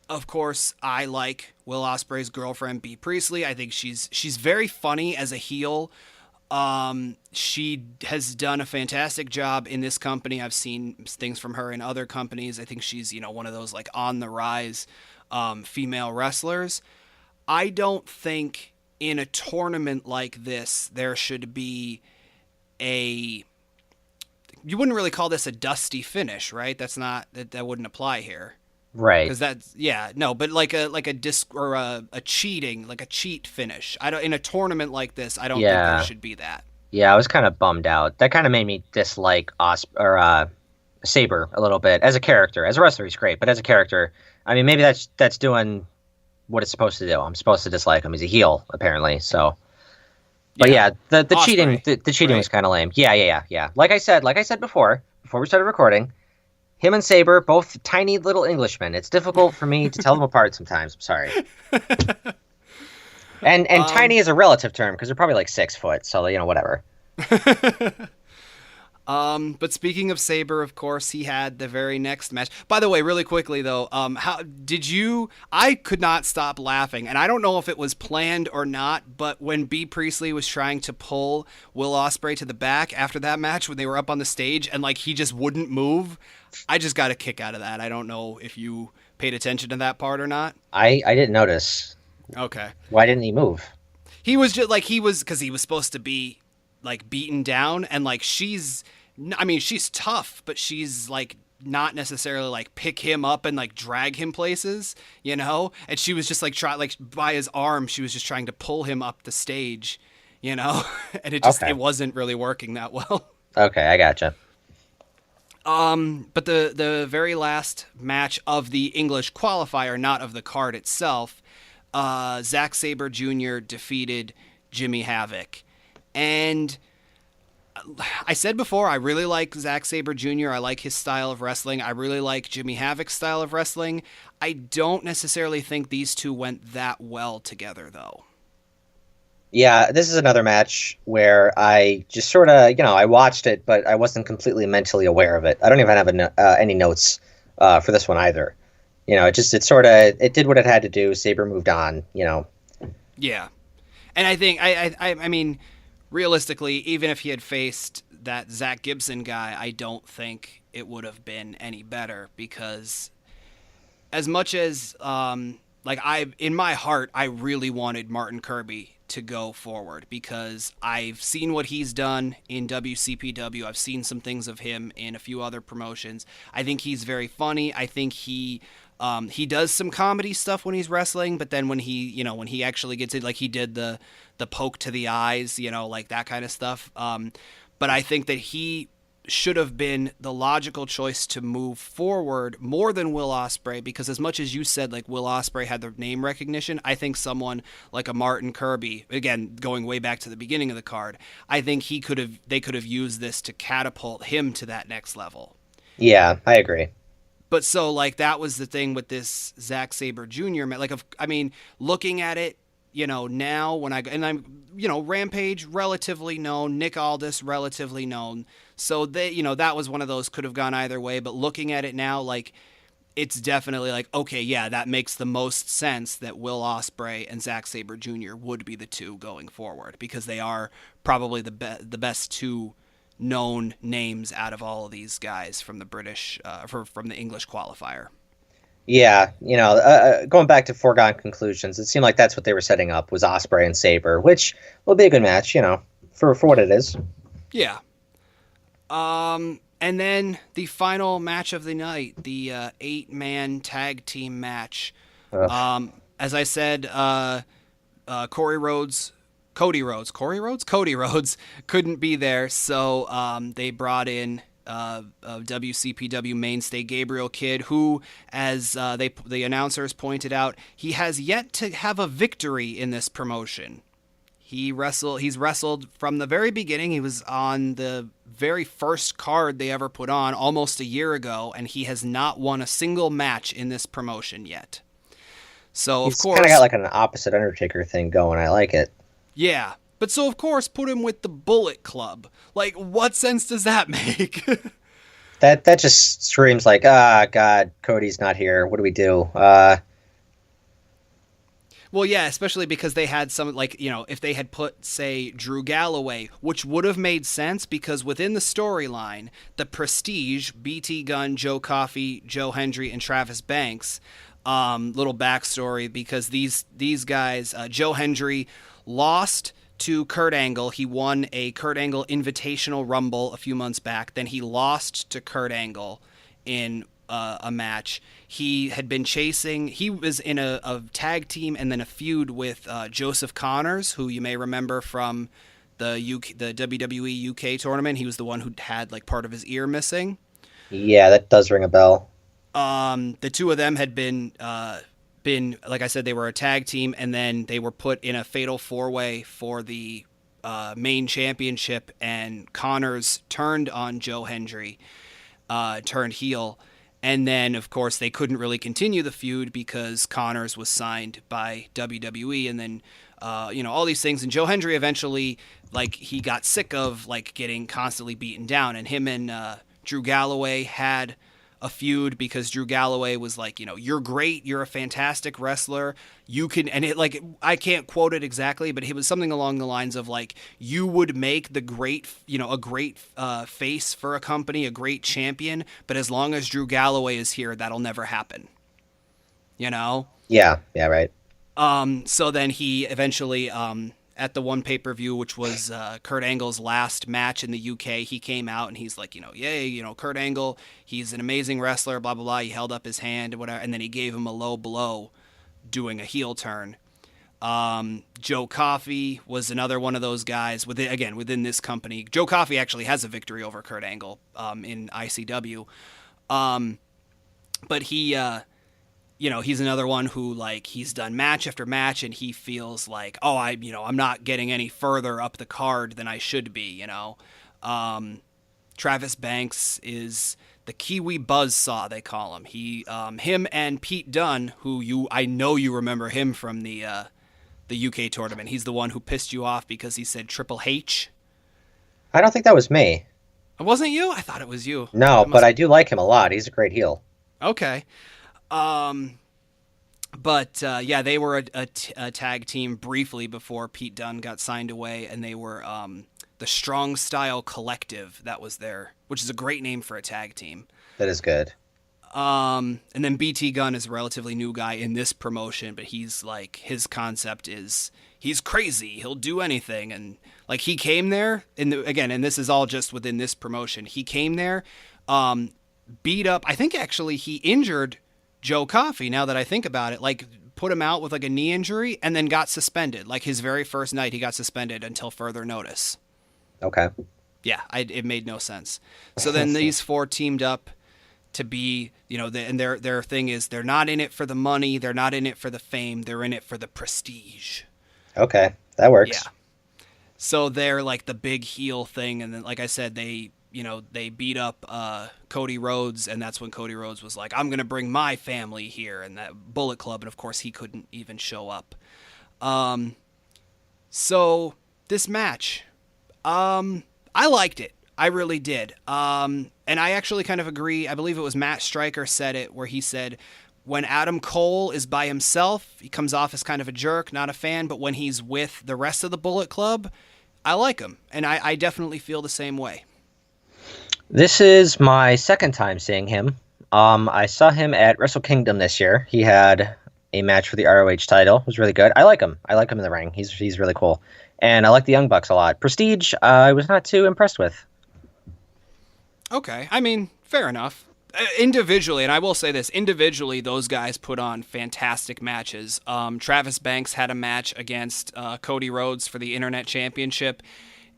of course, I like Will Ospreay's girlfriend, Bea Priestley. I think she's very funny as a heel. She has done a fantastic job in this company. I've seen things from her in other companies. I think she's, you know, one of those like on the rise female wrestlers. I don't think in a tournament like this there should be you wouldn't really call this a dusty finish, right? That wouldn't apply here. Right. Because that's no, but like a disc or a cheating, like a cheat finish. I don't in a tournament like this. I don't think there Yeah. should be that. Yeah, I was kind of bummed out. That kind of made me dislike Saber a little bit as a character. As a wrestler, he's great, but as a character, I mean, maybe that's doing what it's supposed to do. I'm supposed to dislike him. He's a heel, apparently. So, but Yeah, yeah, the cheating Osprey, the cheating right? was kind of lame. Yeah. Like I said before we started recording, him and Saber both tiny little Englishmen. It's difficult for me to tell them apart sometimes. I'm sorry. And Um, tiny is a relative term because they're probably like 6 foot. So whatever. but speaking of Saber, of course, he had the very next match. By the way, really quickly though, how did you? I could not stop laughing, and I don't know if it was planned or not. But when B Priestley was trying to pull Will Ospreay to the back after that match, when they were up on the stage, and like he just wouldn't move, I just got a kick out of that. I don't know if you paid attention to that part or not. I didn't notice. Okay. Why didn't he move? He was just like he was because he was supposed to be like beaten down and like I mean she's tough but she's like not necessarily like pick him up and like drag him places, and she was just like try like by his arm she was just trying to pull him up the stage, and Okay. it wasn't really working that well. Okay, I gotcha. But the very last match of the English qualifier, not of the card itself, Zack Sabre Jr. defeated Jimmy Havoc. And I said before, I really like Zack Sabre Jr. I like his style of wrestling. I really like Jimmy Havoc's style of wrestling. I don't necessarily think these two went that well together, though. Yeah, this is another match where I just sort of, I watched it, but I wasn't completely mentally aware of it. I don't even have any notes for this one either. It did what it had to do. Saber moved on. Yeah. And I think, I mean, realistically, even if he had faced that Zach Gibson guy, I don't think it would have been any better because as much as like in my heart I really wanted Martin Kirby to go forward because I've seen what he's done in WCPW. I've seen some things of him in a few other promotions. I think he's very funny. I think he does some comedy stuff when he's wrestling, but then when he actually gets it, like he did the poke to the eyes, like that kind of stuff. But I think that he should have been the logical choice to move forward more than Will Ospreay because as much as you said like Will Ospreay had the name recognition, I think someone like a Martin Kirby, again going way back to the beginning of the card, I think they could have used this to catapult him to that next level. Yeah, I agree. But so like that was the thing with this Zack Sabre Jr. Like I mean, looking at it, now when I'm Rampage relatively known, Nick Aldis relatively known, so that was one of those could have gone either way. But looking at it now, like it's definitely like okay, yeah, that makes the most sense that Will Ospreay and Zack Sabre Jr. would be the two going forward because they are probably the best two known names out of all of these guys from the British from the English qualifier. Yeah, going back to foregone conclusions, it seemed like that's what they were setting up was Osprey and Saber, which will be a good match, for what it is. Yeah. And then the final match of the night, the 8-man tag team match. Ugh. As I said, Cody Rhodes couldn't be there, so they brought in WCPW mainstay Gabriel Kidd, who, as the announcers pointed out, he has yet to have a victory in this promotion. He's wrestled from the very beginning. He was on the very first card they ever put on almost a year ago, and he has not won a single match in this promotion yet. So, of He's course, kind of got like an opposite Undertaker thing going. I like it. yeah. But so, of course, put him with the Bullet Club. Like, what sense does that make? That just screams like, God, Cody's not here. What do we do? Well, yeah, especially because they had some, like, if they had put, say, Drew Galloway, which would have made sense because within the storyline, the Prestige, BT Gunn, Joe Coffey, Joe Hendry, and Travis Banks, little backstory because these guys, Joe Hendry lost to Kurt Angle. He won a Kurt Angle Invitational Rumble a few months back. Then he lost to Kurt Angle in a match. He had been chasing. He was in a tag team and then a feud with Joseph Connors, who you may remember from the WWE UK tournament. He was the one who had like part of his ear missing. Yeah, that does ring a bell. The two of them had been like I said, they were a tag team, and then they were put in a fatal 4-way for the main championship. And Connors turned on Joe Hendry, turned heel. And then, of course, they couldn't really continue the feud because Connors was signed by WWE, and then, all these things. And Joe Hendry eventually, like, he got sick of, like, getting constantly beaten down. And him and Drew Galloway had a feud because Drew Galloway was like, you're great, you're a fantastic wrestler, you can, and it, like, I can't quote it exactly, but it was something along the lines of like, you would make the great, a great face for a company, a great champion, but as long as Drew Galloway is here, that'll never happen. Yeah, right. So then he eventually, at the one pay-per-view, which was Kurt Angle's last match in the UK, he came out and he's like, yay, Kurt Angle, he's an amazing wrestler, blah, blah, blah. He held up his hand and whatever, and then he gave him a low blow doing a heel turn. Joe Coffey was another one of those guys, within this company. Joe Coffey actually has a victory over Kurt Angle in ICW. But he... he's another one who, like, he's done match after match and he feels like, I'm not getting any further up the card than I should be, Travis Banks is the Kiwi Buzzsaw, they call him. Him and Pete Dunne, who I know you remember him from the UK tournament. He's the one who pissed you off because he said Triple H. I don't think that was me. It wasn't you? I thought it was you. No, but I do like him a lot. He's a great heel. Okay. They were a tag team briefly before Pete Dunne got signed away, and they were the Strong Style Collective. That was which is a great name for a tag team. That is good. And then BT Gunn is a relatively new guy in this promotion, but he's like, his concept is he's crazy. He'll do anything. And like, he came there and this is all just within this promotion. He came there, beat up, I think actually he injured Joe Coffey, now that I think about it, like put him out with like a knee injury and then got suspended. Like his very first night he got suspended until further notice. Okay. Yeah, it made no sense. So then these four teamed up to be, and their thing is they're not in it for the money, they're not in it for the fame, they're in it for the prestige. Okay, that works. Yeah. So they're like the big heel thing, and then like I said, they beat up Cody Rhodes, and that's when Cody Rhodes was like, I'm going to bring my family here, and that Bullet Club, and of course he couldn't even show up. So this match, I liked it. I really did. And I actually kind of agree. I believe it was Matt Stryker said it, where he said, when Adam Cole is by himself, he comes off as kind of a jerk, not a fan, but when he's with the rest of the Bullet Club, I like him. And I definitely feel the same way. This is my second time seeing him. I saw him at Wrestle Kingdom this year. He had a match for the ROH title. It was really good. I like him. I like him in the ring. He's really cool. And I like the Young Bucks a lot. Prestige, I was not too impressed with. Okay. I mean, fair enough. Individually, and I will say this, individually, those guys put on fantastic matches. Travis Banks had a match against Cody Rhodes for the Internet Championship.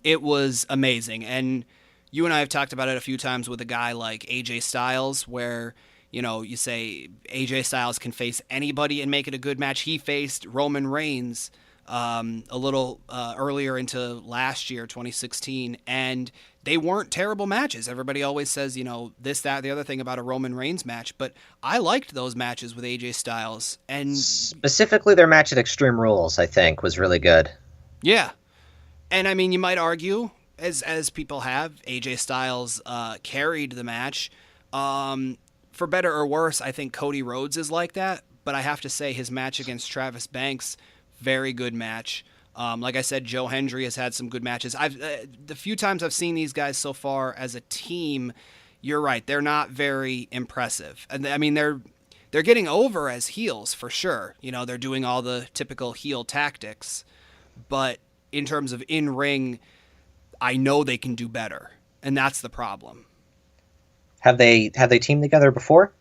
It was amazing. And you and I have talked about it a few times with a guy like AJ Styles, where, you say AJ Styles can face anybody and make it a good match. He faced Roman Reigns a little earlier into last year, 2016, and they weren't terrible matches. Everybody always says, this, that, the other thing about a Roman Reigns match, but I liked those matches with AJ Styles. And specifically their match at Extreme Rules, I think, was really good. Yeah. And I mean, you might argue, as people have, AJ Styles carried the match. For better or worse, I think Cody Rhodes is like that, but I have to say his match against Travis Banks, very good match. Like I said, Joe Hendry has had some good matches. The few times I've seen these guys so far as a team, you're right, they're not very impressive. And I mean, they're getting over as heels for sure. They're doing all the typical heel tactics, but in terms of in-ring, I know they can do better, and that's the problem. Have they teamed together before?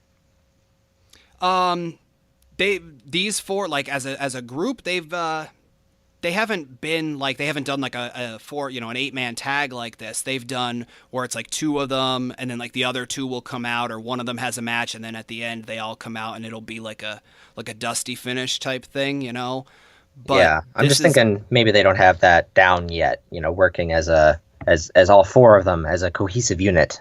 These four, like as a group, they haven't been like, they haven't done like a four, an 8-man tag like this. They've done where it's like two of them and then like the other two will come out, or one of them has a match and then at the end they all come out and it'll be like a dusty finish type thing. But Yeah, I'm just thinking maybe they don't have that down yet, working as all four of them as a cohesive unit.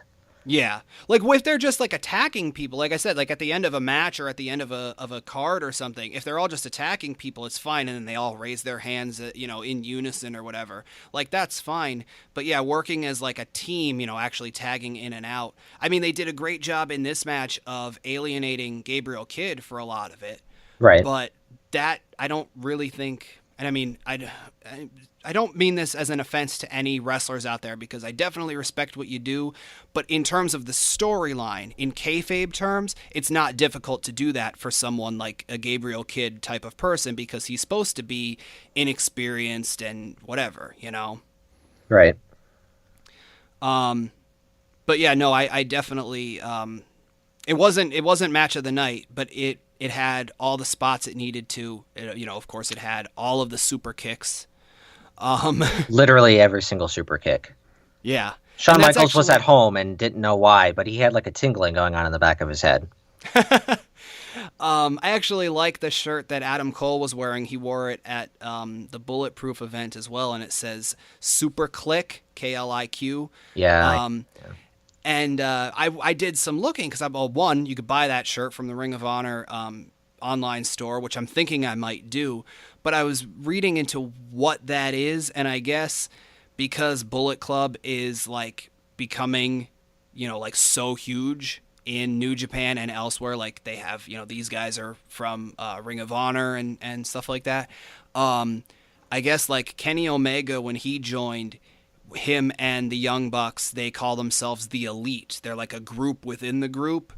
Yeah. Like if they're just like attacking people, like I said, like at the end of a match or at the end of a card or something, if they're all just attacking people, it's fine. And then they all raise their hands, in unison or whatever. Like that's fine. But yeah, working as like a team, actually tagging in and out. I mean, they did a great job in this match of alienating Gabriel Kidd for a lot of it. Right. But that I don't really think, and I mean, I don't mean this as an offense to any wrestlers out there because I definitely respect what you do, but in terms of the storyline, in kayfabe terms, it's not difficult to do that for someone like a Gabriel Kidd type of person because he's supposed to be inexperienced and whatever. Right. But yeah, no, I definitely, it wasn't match of the night, but it had all the spots it needed to. Of course, it had all of the super kicks. Literally every single super kick. Yeah. Shawn Michaels was at home and didn't know why, but he had like a tingling going on in the back of his head. I actually like the shirt that Adam Cole was wearing. He wore it at the Bulletproof event as well, and it says Super Click, KLIQ. Yeah. And I did some looking because one, you could buy that shirt from the Ring of Honor online store, which I'm thinking I might do. But I was reading into what that is, and I guess because Bullet Club is like becoming, like so huge in New Japan and elsewhere, like they have, these guys are from Ring of Honor and stuff like that. I guess like Kenny Omega, when he joined, him and the Young Bucks, they call themselves the Elite. They're like a group within the group.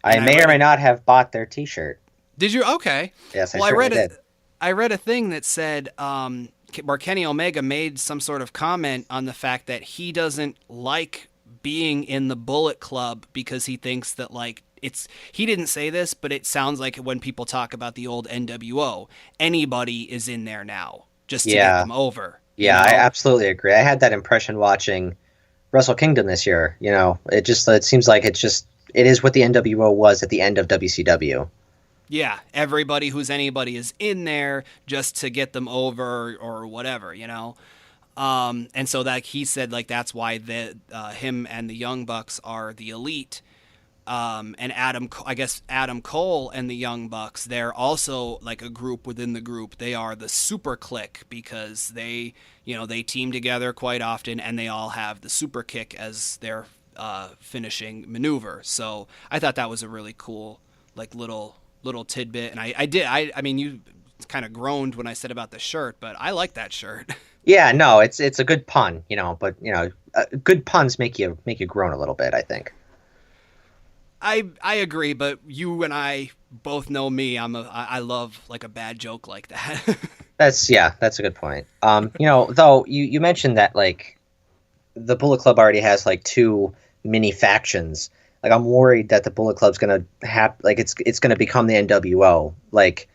I may or may not have bought their T-shirt. Did you? Okay. Yes, I certainly did. I read a thing that said where Kenny Omega made some sort of comment on the fact that he doesn't like being in the Bullet Club because he thinks that like he didn't say this, but it sounds like when people talk about the old NWO, anybody is in there now just to get them over. Yeah, I absolutely agree. I had that impression watching Wrestle Kingdom this year. It seems like it is what the NWO was at the end of WCW. Yeah, everybody who's anybody is in there just to get them over or whatever, and so that he said like that's why him and the Young Bucks are the Elite. And Adam Cole and the Young Bucks, they're also like a group within the group. They are the Super Click because they team together quite often and they all have the super kick as their finishing maneuver. So I thought that was a really cool like little tidbit. And I mean, you kind of groaned when I said about the shirt, but I like that shirt. Yeah, no, it's a good pun, but good puns make you groan a little bit, I think. I agree, but you and I both know me. I love like a bad joke like that. That's a good point. Though you mentioned that like the Bullet Club already has like two mini factions. Like I'm worried that the Bullet Club's gonna have like it's gonna become the NWO like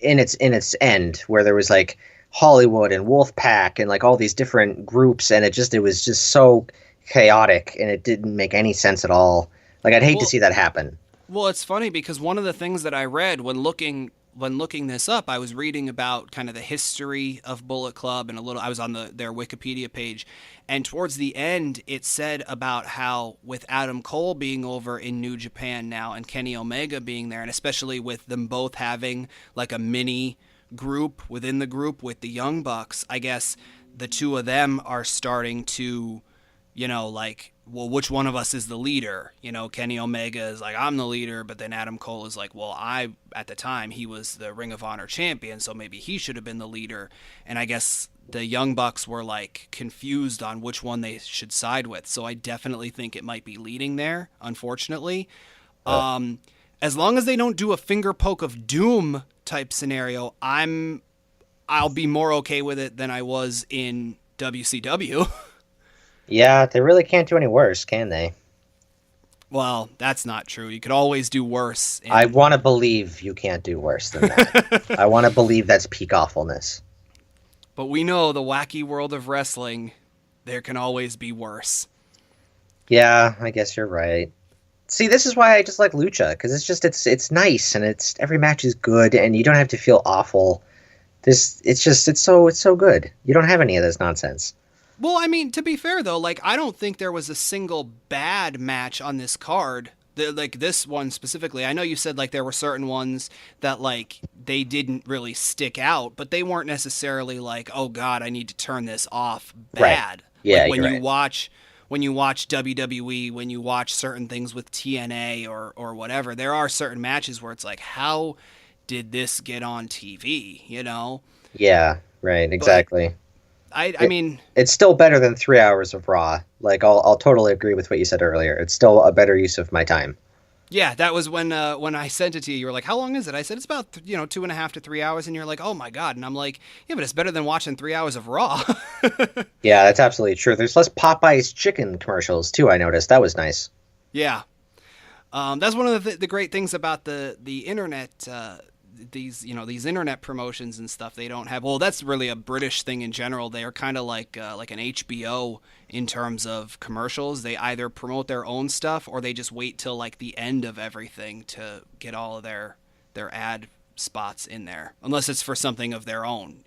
in its end where there was like Hollywood and Wolfpack and like all these different groups and it was just so chaotic and it didn't make any sense at all. Like I'd hate to see that happen. Well, it's funny because one of the things that I read when looking this up, I was reading about kind of the history of Bullet Club and I was on their Wikipedia page, and towards the end it said about how with Adam Cole being over in New Japan now and Kenny Omega being there, and especially with them both having like a mini group within the group with the Young Bucks, I guess the two of them are starting to, like, well, which one of us is the leader? Kenny Omega is like, I'm the leader, but then Adam Cole is like, well, at the time, he was the Ring of Honor champion, so maybe he should have been the leader. And I guess the Young Bucks were like confused on which one they should side with. So I definitely think it might be leading there, unfortunately. As long as they don't do a finger poke of doom type scenario, I'll be more okay with it than I was in WCW. Yeah, they really can't do any worse, can they? Well, that's not true. You could always do worse. I want to believe you can't do worse than that. I want to believe that's peak awfulness. But we know the wacky world of wrestling, there can always be worse. Yeah, I guess you're right. See, this is why I just like Lucha, because it's nice and it's every match is good and you don't have to feel awful. It's so good. You don't have any of this nonsense. Well, I mean, to be fair though, like I don't think there was a single bad match on this card. Like this one specifically. I know you said like there were certain ones that like they didn't really stick out, but they weren't necessarily like, "Oh god, I need to turn this off." Bad. Right. Yeah, like when you're you right. watch WWE, when you watch certain things with TNA or whatever, there are certain matches where it's like, "How did this get on TV?" You know? Yeah, right, But exactly. I mean, It's still better than 3 hours of Raw. Like I'll totally agree with what you said earlier. It's still a better use of my time. yeah, that was when I sent it to you. You were like, "How long is it?" I said, "It's about 2.5 to 3 hours." And you're like, "Oh my god!" And I'm like, "Yeah, but it's better than watching 3 hours of Raw." Yeah, that's absolutely true. There's less Popeyes chicken commercials too. I noticed that was nice. Yeah, that's one of the great things about the internet. These internet promotions and stuff they don't have. Well, that's really a British thing in general. They are kind of like an HBO in terms of commercials. They either promote their own stuff or they just wait till like the end of everything to get all of their ad spots in there, unless it's for something of their own.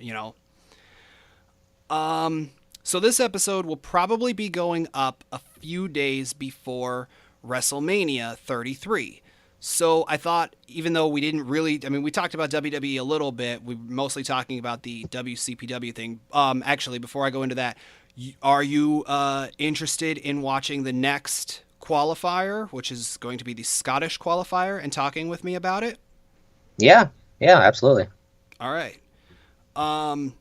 So this episode will probably be going up a few days before WrestleMania 33. So I thought, even though we didn't really, I mean, we talked about WWE a little bit. We were mostly talking about the WCPW thing. Actually, before I go into that, are you interested in watching the next qualifier, which is going to be the Scottish Qualifier, and talking with me about it? Yeah, yeah, absolutely. All right. And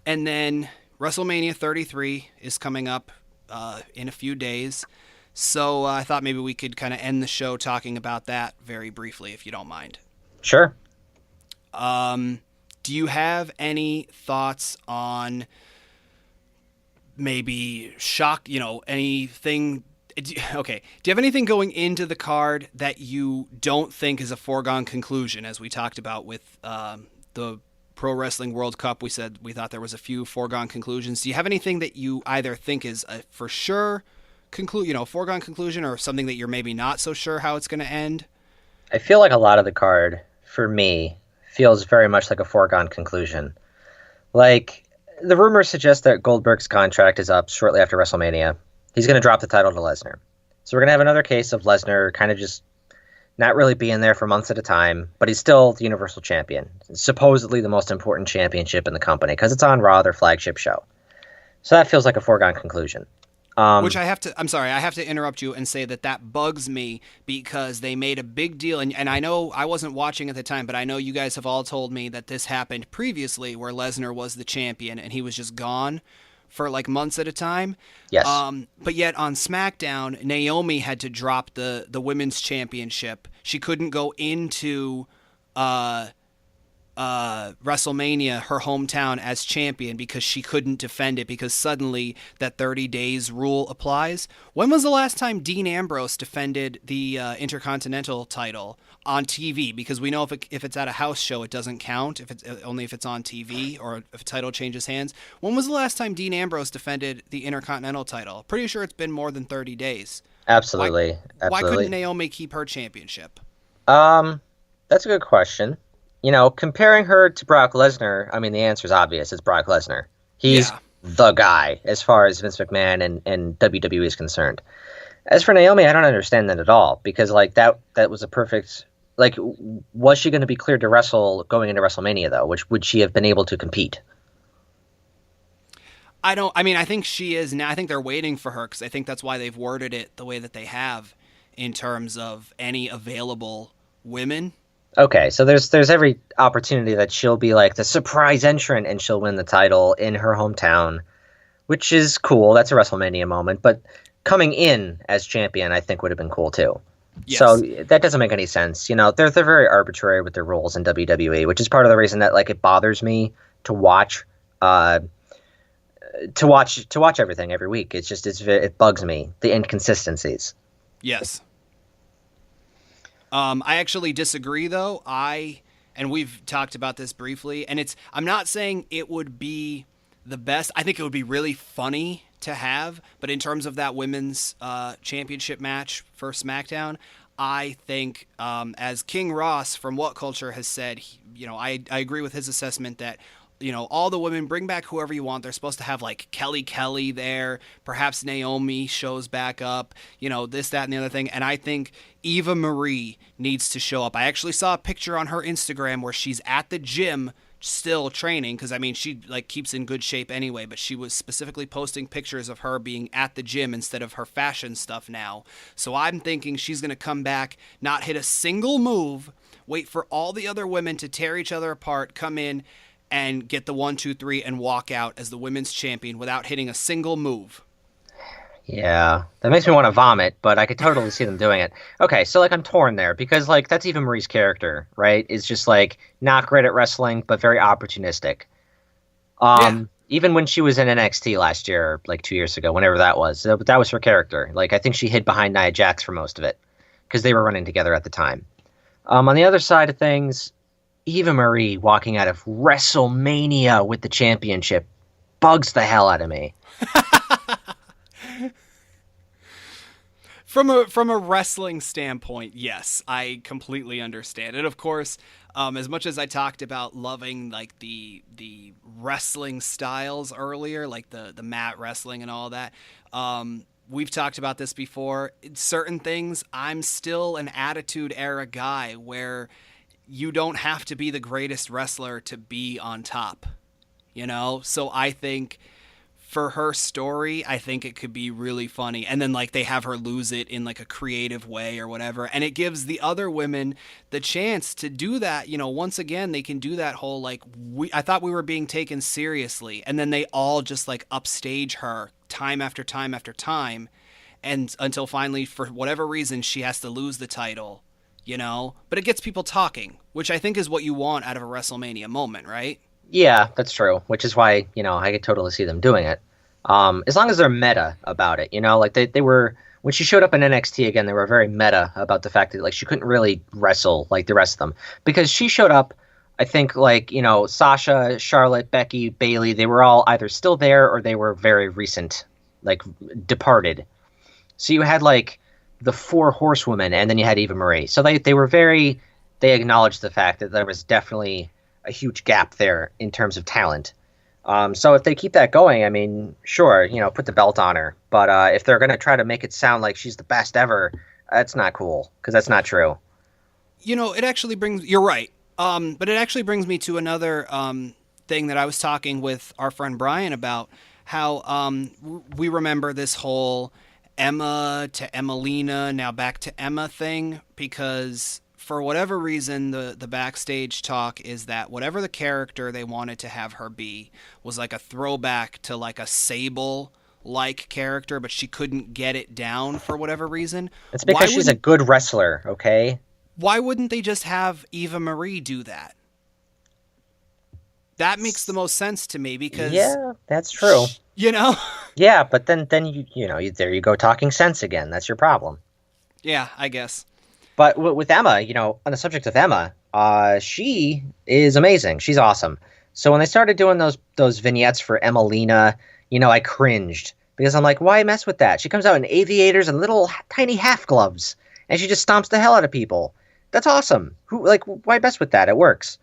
then WrestleMania 33 is coming up in a few days. So I thought maybe we could kind of end the show talking about that very briefly, if you don't mind. Sure. Do you have any thoughts on maybe anything? Okay. Do you have anything going into the card that you don't think is a foregone conclusion, as we talked about with the Pro Wrestling World Cup? We said we thought there was a few foregone conclusions. Do you have anything that you either think is a for sure foregone conclusion, or something that you're maybe not so sure how it's going to end? I feel like a lot of the card, for me, feels very much like a foregone conclusion. Like, the rumors suggest that Goldberg's contract is up shortly after WrestleMania. He's going to drop the title to Lesnar. So we're going to have another case of Lesnar kind of just not really being there for months at a time, but he's still the Universal Champion. Supposedly the most important championship in the company, because it's on Raw, their flagship show. So that feels like a foregone conclusion. Which I'm sorry, I have to interrupt you and say that bugs me, because they made a big deal, and I know I wasn't watching at the time, but I know you guys have all told me that this happened previously where Lesnar was the champion and he was just gone for like months at a time. Yes. But yet on SmackDown, Naomi had to drop the women's championship. She couldn't go into WrestleMania, her hometown, as champion because she couldn't defend it, because suddenly that 30 days rule applies. When was the last time Dean Ambrose defended the Intercontinental title on TV? Because we know if it's at a house show, it doesn't count. Only if it's on TV or if a title changes hands. When was the last time Dean Ambrose defended the Intercontinental title? Pretty sure it's been more than 30 days. Absolutely. Why Absolutely. couldn't Naomi keep her championship? That's a good question. Comparing her to Brock Lesnar, I mean, the answer is obvious. It's Brock Lesnar. He's the guy as far as Vince McMahon and WWE is concerned. As for Naomi, I don't understand that at all, because like that was a perfect, like, was she going to be cleared to wrestle going into WrestleMania though? Which would she have been able to compete? I think she is now. I think they're waiting for her, because I think that's why they've worded it the way that they have in terms of any available women. Okay, so there's every opportunity that she'll be like the surprise entrant and she'll win the title in her hometown, which is cool. That's a WrestleMania moment, but coming in as champion, I think would have been cool too. Yes. So that doesn't make any sense. They're very arbitrary with their rules in WWE, which is part of the reason that like it bothers me to watch everything every week. It bugs me, the inconsistencies. Yes. I actually disagree, though. And we've talked about this briefly, and I'm not saying it would be the best. I think it would be really funny to have, but in terms of that women's championship match for SmackDown, I think, as King Ross from What Culture has said, I agree with his assessment that all the women, bring back whoever you want. They're supposed to have like Kelly there. Perhaps Naomi shows back up, this, that, and the other thing. And I think Eva Marie needs to show up. I actually saw a picture on her Instagram where she's at the gym still training, because I mean she like keeps in good shape anyway, but she was specifically posting pictures of her being at the gym instead of her fashion stuff now. So I'm thinking she's going to come back, not hit a single move, wait for all the other women to tear each other apart, come in and get the 1, 2, 3 and walk out as the women's champion without hitting a single move. Yeah, that makes me want to vomit, but I could totally see them doing it. Okay, so like I'm torn there because like that's Eva Marie's character, right? Is just like not great at wrestling, but very opportunistic. Yeah. Even when she was in NXT last year, like 2 years ago, whenever that was her character. Like I think she hid behind Nia Jax for most of it because they were running together at the time. On the other side of things, Eva Marie walking out of WrestleMania with the championship bugs the hell out of me. From a wrestling standpoint, yes, I completely understand. And of course, as much as I talked about loving like the wrestling styles earlier, like the mat wrestling and all that, we've talked about this before. Certain things, I'm still an attitude era guy where you don't have to be the greatest wrestler to be on top, So I think for her story, I think it could be really funny. And then like they have her lose it in like a creative way or whatever. And it gives the other women the chance to do that. Once again, they can do that whole like, I thought we were being taken seriously. And then they all just like upstage her time after time after time. And until finally, for whatever reason, she has to lose the title, but it gets people talking, which I think is what you want out of a WrestleMania moment, right? Yeah, that's true. Which is why, I could totally see them doing it. As long as they're meta about it, like they were when she showed up in NXT again, they were very meta about the fact that like she couldn't really wrestle like the rest of them because she showed up. I think like Sasha, Charlotte, Becky, Bayley, they were all either still there or they were very recent, like departed. So you had like the four horsewomen, and then you had Eva Marie. So they acknowledged the fact that there was definitely a huge gap there in terms of talent. So if they keep that going, I mean, sure, put the belt on her. But if they're going to try to make it sound like she's the best ever, that's not cool because that's not true. It actually you're right. But it actually brings me to another thing that I was talking with our friend Brian about, how we remember this whole Emma to Emmalina, now back to Emma thing, because for whatever reason, the backstage talk is that whatever the character they wanted to have her be was like a throwback to like a Sable-like character, but she couldn't get it down for whatever reason. It's because she's a good wrestler, okay? Why wouldn't they just have Eva Marie do that? That makes the most sense to me because... Yeah, that's true. Yeah, but then there you go talking sense again. That's your problem. Yeah, I guess. But with Emma, on the subject of Emma, she is amazing. She's awesome. So when they started doing those vignettes for Emmalina, I cringed because I'm like, why mess with that? She comes out in aviators and little tiny half gloves, and she just stomps the hell out of people. That's awesome. Why mess with that? It works.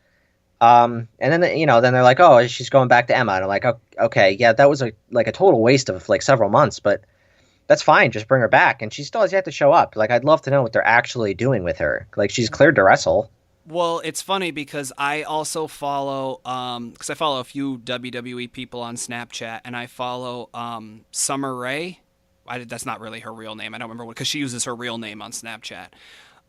And then then they're like, oh, she's going back to Emma, and I'm like, okay, yeah, that was a total waste of like several months, but that's fine. Just bring her back, and she still has yet to show up. Like, I'd love to know what they're actually doing with her. Like, she's cleared to wrestle. Well, it's funny because I also follow, because I follow a few WWE people on Snapchat, and I follow Summer Rae. That's not really her real name. I don't remember because she uses her real name on Snapchat.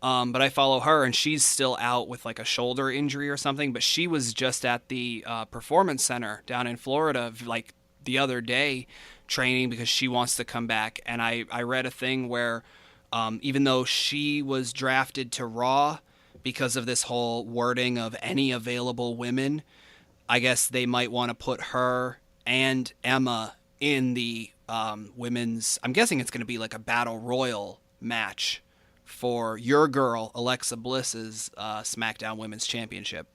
But I follow her, and she's still out with like a shoulder injury or something. But she was just at the Performance Center down in Florida like the other day training because she wants to come back. And I read a thing where even though she was drafted to Raw because of this whole wording of any available women, I guess they might want to put her and Emma in the women's... I'm guessing it's going to be like a battle royal match for your girl Alexa Bliss's SmackDown Women's Championship?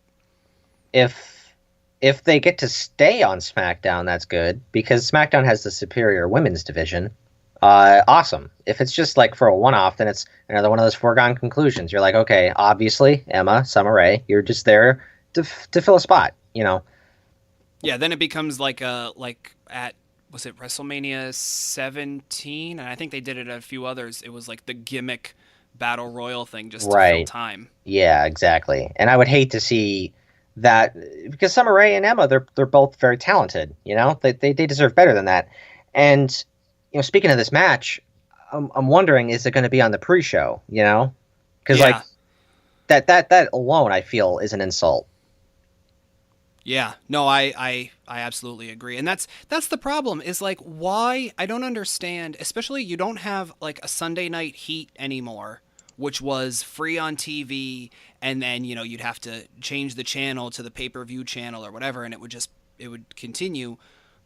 If they get to stay on SmackDown, that's good because SmackDown has the superior women's division. Awesome. If it's just like for a one-off, then it's another one of those foregone conclusions. You're like, okay, obviously Emma, Summer Rae, you're just there to fill a spot, you know. Yeah, then it becomes like at was it WrestleMania 17? And I think they did it at a few others. It was like the gimmick battle royal thing just to fill time. Yeah, exactly. And I would hate to see that because Summer Rae and Emma, they're both very talented. You know, they deserve better than that. And you know, speaking of this match, I'm wondering, is it going to be on the pre-show? You know, because like that alone, I feel is an insult. Yeah, no, I absolutely agree. And that's the problem is like why I don't understand, especially you don't have like a Sunday Night Heat anymore, which was free on TV, and then, you know, you'd have to change the channel to the pay-per-view channel or whatever, and it would continue.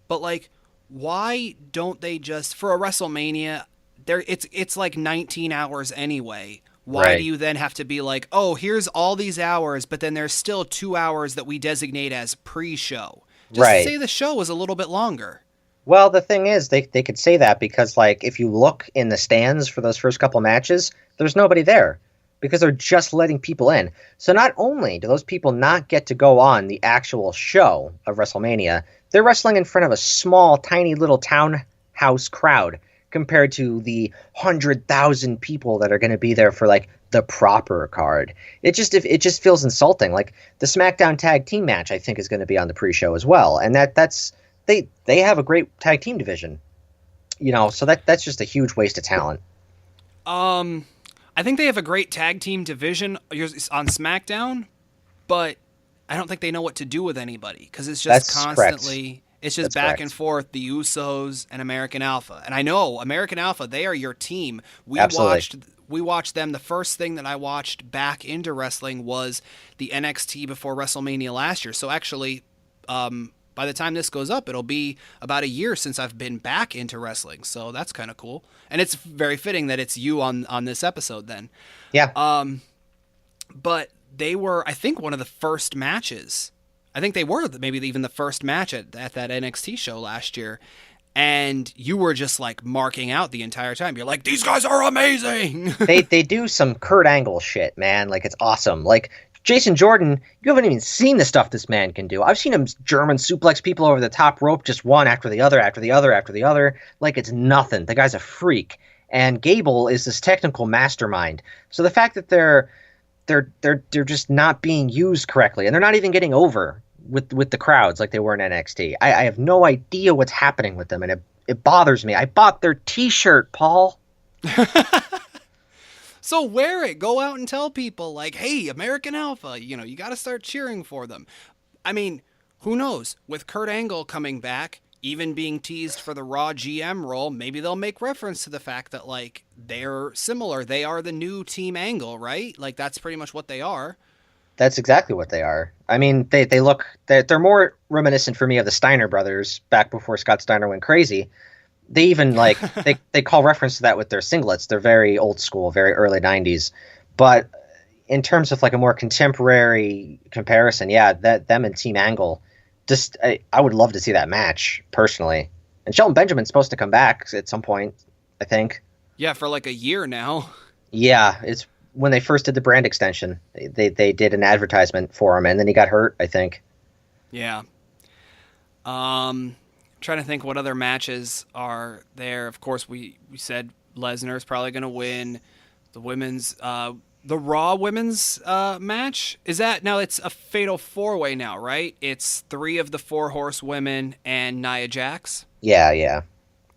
But like why don't they just for a WrestleMania it's like 19 hours anyway. Why do you then have to be like, oh, here's all these hours, but then there's still 2 hours that we designate as pre-show? Just say the show was a little bit longer. Well, the thing is, they could say that because, like, if you look in the stands for those first couple matches, there's nobody there because they're just letting people in. So not only do those people not get to go on the actual show of WrestleMania, they're wrestling in front of a small, tiny little townhouse crowd compared to the 100,000 people that are going to be there for like the proper card. It just feels insulting. Like the SmackDown tag team match, I think, is going to be on the pre-show as well, and that's they have a great tag team division, you know. So that's just a huge waste of talent. I think they have a great tag team division on SmackDown, but I don't think they know what to do with anybody because it's just constantly. Correct. It's just back and forth, the Usos and American Alpha. And I know, American Alpha, they are your team. We watched them. The first thing that I watched back into wrestling was the NXT before WrestleMania last year. So actually, by the time this goes up, it'll be about a year since I've been back into wrestling. So that's kind of cool. And it's very fitting that it's you on this episode then. Yeah. But they were, I think, one of the first matches. I think they were maybe even the first match at that NXT show last year. And you were just like marking out the entire time. You're like, these guys are amazing. they do some Kurt Angle shit, man. Like, it's awesome. Like, Jason Jordan, you haven't even seen the stuff this man can do. I've seen him German suplex people over the top rope, just one after the other, after the other, after the other. Like, it's nothing. The guy's a freak. And Gable is this technical mastermind. So the fact that they're just not being used correctly, and they're not even getting over with the crowds like they were in NXT. I have no idea what's happening with them, and it bothers me. I bought their T-shirt, Paul. So wear it. Go out and tell people, like, hey, American Alpha, you know, you got to start cheering for them. I mean, who knows? With Kurt Angle coming back, even being teased for the Raw GM role, maybe they'll make reference to the fact that, like, they're similar. They are the new Team Angle, right? Like, that's pretty much what they are. That's exactly what they are. I mean, they're more reminiscent for me of the Steiner brothers back before Scott Steiner went crazy. They even like they call reference to that with their singlets. They're very old school, very early 90s. But in terms of like a more contemporary comparison, yeah, them and Team Angle, just I would love to see that match personally. And Shelton Benjamin's supposed to come back at some point, I think. Yeah, for like a year now. Yeah, it's when they first did the brand extension. They did an advertisement for him, and then he got hurt, I think. Yeah. Trying to think what other matches are there. Of course, we said Lesnar's probably going to win. The women's, the Raw women's match is that now? It's a fatal 4-way now, right? It's 3 of the 4 horsewomen and Nia Jax. Yeah.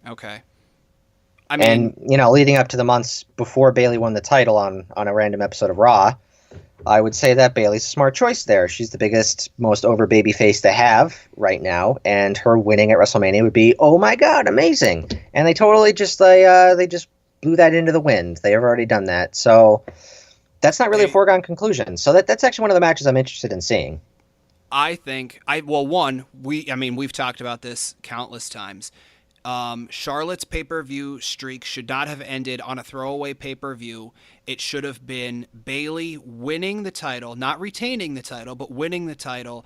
Okay. I mean, and you know, leading up to the months before Bayley won the title on a random episode of Raw, I would say that Bayley's a smart choice there. She's the biggest, most over babyface to have right now, and her winning at WrestleMania would be, oh my god, amazing. And they totally just they just blew that into the wind. They have already done that, so that's not really a foregone conclusion. So that's actually one of the matches I'm interested in seeing. I think we've talked about this countless times. Charlotte's pay-per-view streak should not have ended on a throwaway pay-per-view. It should have been Bayley winning the title, not retaining the title, but winning the title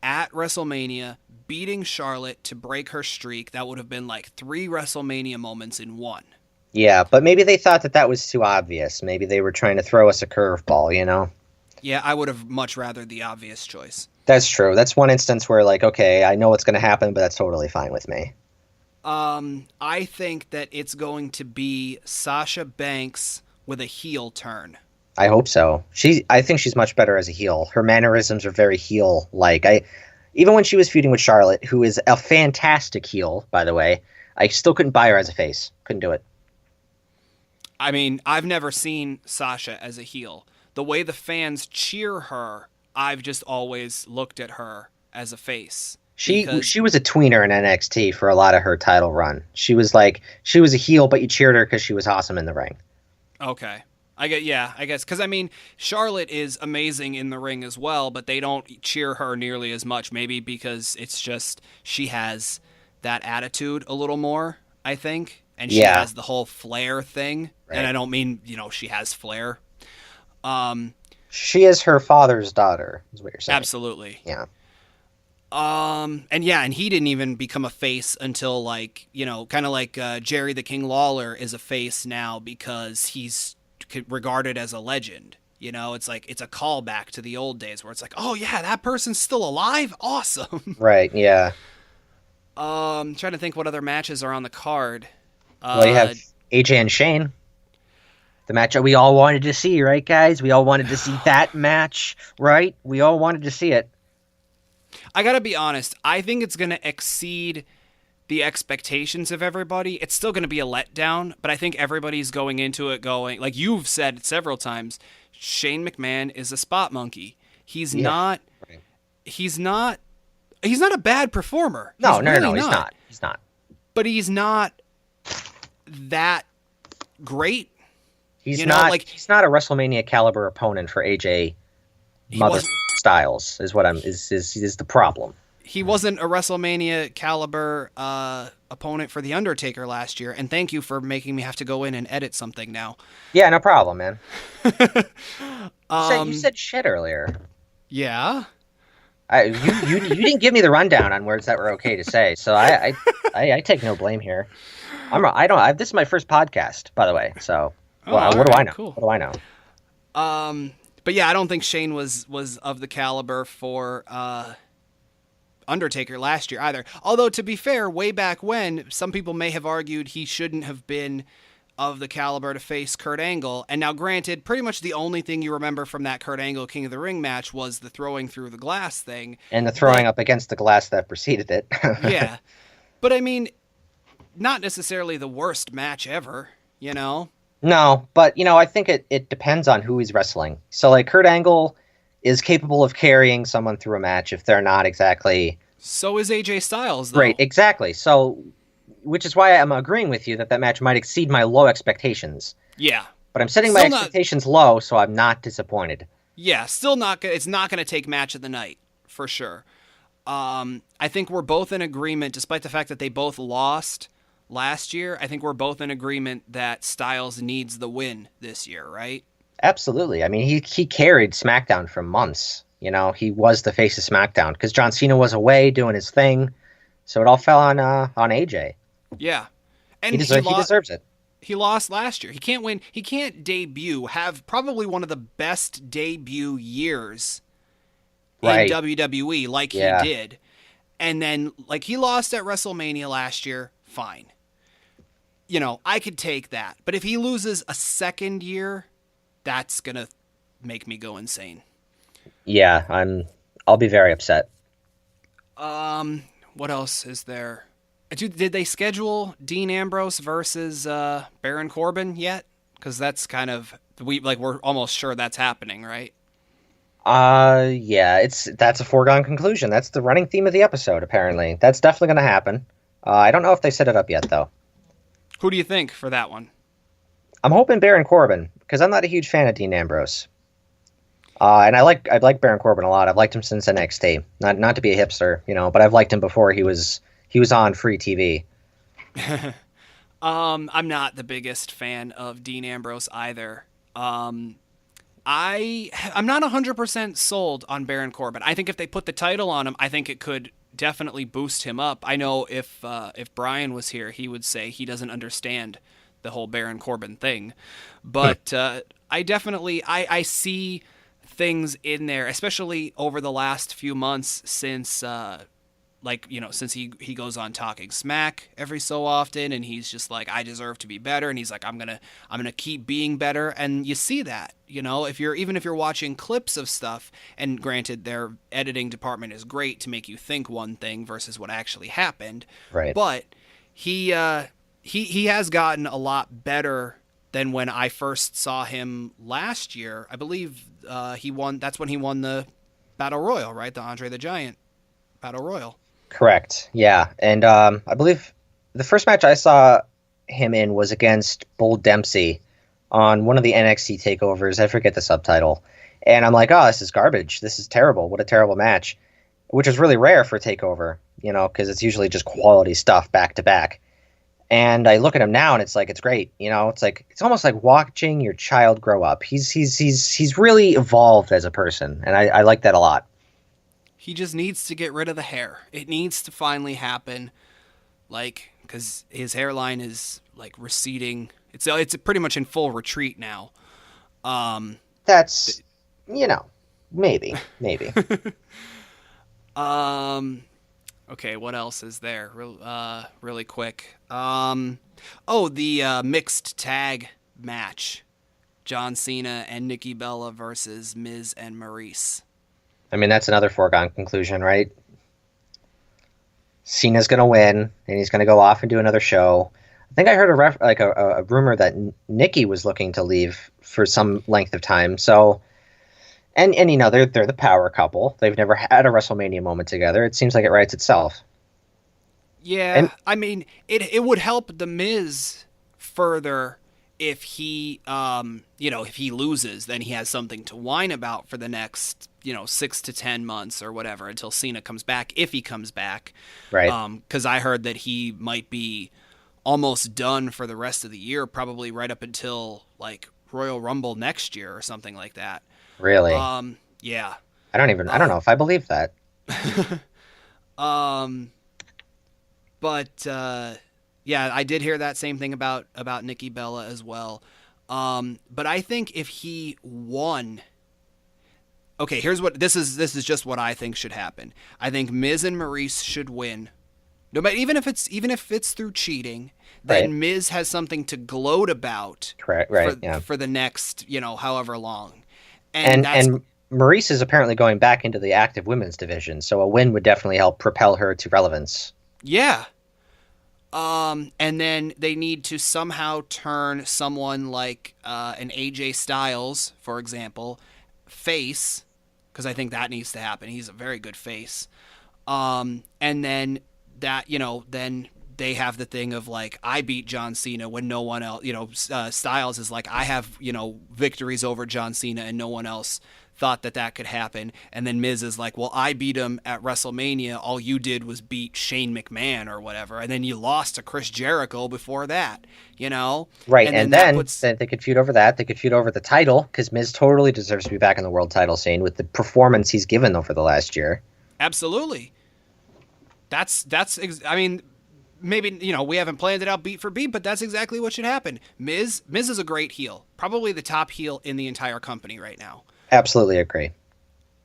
at WrestleMania, beating Charlotte to break her streak. That would have been like 3 WrestleMania moments in one. Yeah, but maybe they thought that was too obvious. Maybe they were trying to throw us a curveball, you know? Yeah, I would have much rather the obvious choice. That's true. That's one instance where, like, okay, I know what's going to happen, but that's totally fine with me. I think that it's going to be Sasha Banks with a heel turn. I hope so. I think she's much better as a heel. Her mannerisms are very heel-like. Even when she was feuding with Charlotte, who is a fantastic heel, by the way, I still couldn't buy her as a face. Couldn't do it. I mean, I've never seen Sasha as a heel. The way the fans cheer her, I've just always looked at her as a face. She was a tweener in NXT for a lot of her title run. She was a heel, but you cheered her because she was awesome in the ring. Okay. I guess. Because, I mean, Charlotte is amazing in the ring as well, but they don't cheer her nearly as much. Maybe because it's just she has that attitude a little more, I think. And she has the whole flair thing. Right. And I don't mean, she has flair. She is her father's daughter, is what you're saying. Absolutely. Yeah. And he didn't even become a face until, like, kind of like Jerry the King Lawler is a face now because he's regarded as a legend. It's like it's a callback to the old days where it's like, oh yeah, that person's still alive. Awesome. Right. Yeah. Trying to think what other matches are on the card. Well, you have AJ and Shane. The match that we all wanted to see, right, guys? We all wanted to see that match, right? We all wanted to see it. I gotta be honest. I think it's gonna exceed the expectations of everybody. It's still gonna be a letdown, but I think everybody's going into it going, like you've said several times, Shane McMahon is a spot monkey. He's not a bad performer. No, he's not. He's not. But he's not that great. He's not a WrestleMania caliber opponent for AJ Styles is the problem. He wasn't a WrestleMania caliber opponent for The Undertaker last year, and thank you for making me have to go in and edit something now. Yeah, no problem, man. You said shit earlier. Yeah. You didn't give me the rundown on words that were okay to say, so I take no blame here. This is my first podcast, by the way, so what do I know? Cool. What do I know? But yeah, I don't think Shane was of the caliber for Undertaker last year either. Although, to be fair, way back when, some people may have argued he shouldn't have been of the caliber to face Kurt Angle. And now, granted, pretty much the only thing you remember from that Kurt Angle King of the Ring match was the throwing through the glass thing. And the throwing up against the glass that preceded it. Yeah. But, I mean, not necessarily the worst match ever, No, but, I think it depends on who he's wrestling. So, like, Kurt Angle is capable of carrying someone through a match if they're not exactly... So is AJ Styles, though. Right, exactly. So, which is why I'm agreeing with you that match might exceed my low expectations. Yeah. But I'm setting my expectations low, so I'm not disappointed. Yeah, still not... It's not going to take match of the night, for sure. I think we're both in agreement, despite the fact that they both lost last year. I think we're both in agreement that Styles needs the win this year, right? Absolutely. I mean, he carried SmackDown for months. He was the face of SmackDown because John Cena was away doing his thing, so it all fell on AJ. Yeah, and he deserves it. He lost last year. He can't win. He can't have probably one of the best debut years in WWE, like he did, and then like he lost at WrestleMania last year. Fine. I could take that. But if he loses a second year, that's going to make me go insane. Yeah, I'll be very upset. What else is there? Did they schedule Dean Ambrose versus Baron Corbin yet? Because that's kind of we're almost sure that's happening, right? Yeah, that's a foregone conclusion. That's the running theme of the episode, apparently. That's definitely going to happen. I don't know if they set it up yet, though. Who do you think for that one? I'm hoping Baron Corbin, because I'm not a huge fan of Dean Ambrose. And I like Baron Corbin a lot. I've liked him since NXT. Not to be a hipster, but I've liked him before he was on free TV. I'm not the biggest fan of Dean Ambrose either. I'm not 100% sold on Baron Corbin. I think if they put the title on him, I think it could definitely boost him up. I know if Brian was here, he would say he doesn't understand the whole Baron Corbin thing. But I definitely I see things in there, especially over the last few months since since he goes on talking smack every so often, and he's just like, I deserve to be better, and he's like, I'm gonna keep being better. And you see that, if you're watching clips of stuff, and granted their editing department is great to make you think one thing versus what actually happened, Right. but he has gotten a lot better than when I first saw him last year. I believe he won. That's when he won the Battle Royal, right? The Andre the Giant Battle Royal. Correct. Yeah. And I believe the first match I saw him in was against Bull Dempsey on one of the NXT takeovers. I forget the subtitle. And I'm like, oh, this is garbage. This is terrible. What a terrible match. Which is really rare for a takeover, because it's usually just quality stuff back to back. And I look at him now and it's like, it's great. It's almost like watching your child grow up. He's really evolved as a person. And I like that a lot. He just needs to get rid of the hair. It needs to finally happen, because his hairline is receding. It's pretty much in full retreat now. That's, maybe. Okay, what else is there? Really quick. The mixed tag match: John Cena and Nikki Bella versus Miz and Maurice. I mean, that's another foregone conclusion, right? Cena's going to win, and he's going to go off and do another show. I think I heard a rumor that Nikki was looking to leave for some length of time. So, and they're the power couple. They've never had a WrestleMania moment together. It seems like it writes itself. Yeah, I mean, it would help the Miz further if he if he loses, then he has something to whine about for the next 6 to 10 months or whatever until Cena comes back, if he comes back. Right. Because I heard that he might be almost done for the rest of the year, probably right up until Royal Rumble next year or something like that. Really? Yeah. I don't know if I believe that. Yeah, I did hear that same thing about Nikki Bella as well. But I think if he won, okay, this is just what I think should happen. I think Miz and Maurice should win. No matter, even if it's through cheating, then Right. Miz has something to gloat about. Correct. Right. For the next, however long. And Maurice is apparently going back into the active women's division, so a win would definitely help propel her to relevance. Yeah. And then they need to somehow turn someone like an AJ Styles, for example, face, because I think that needs to happen. He's a very good face. And then that, then they have the thing of I beat John Cena when no one else, Styles is like, I have, victories over John Cena and no one else thought that could happen. And then Miz is like, well, I beat him at WrestleMania. All you did was beat Shane McMahon or whatever. And then you lost to Chris Jericho before that, Right. And then they could feud over that. They could feud over the title, because Miz totally deserves to be back in the world title scene with the performance he's given over the last year. Absolutely. I mean, maybe, we haven't planned it out beat for beat, but that's exactly what should happen. Miz is a great heel. Probably the top heel in the entire company right now. Absolutely agree.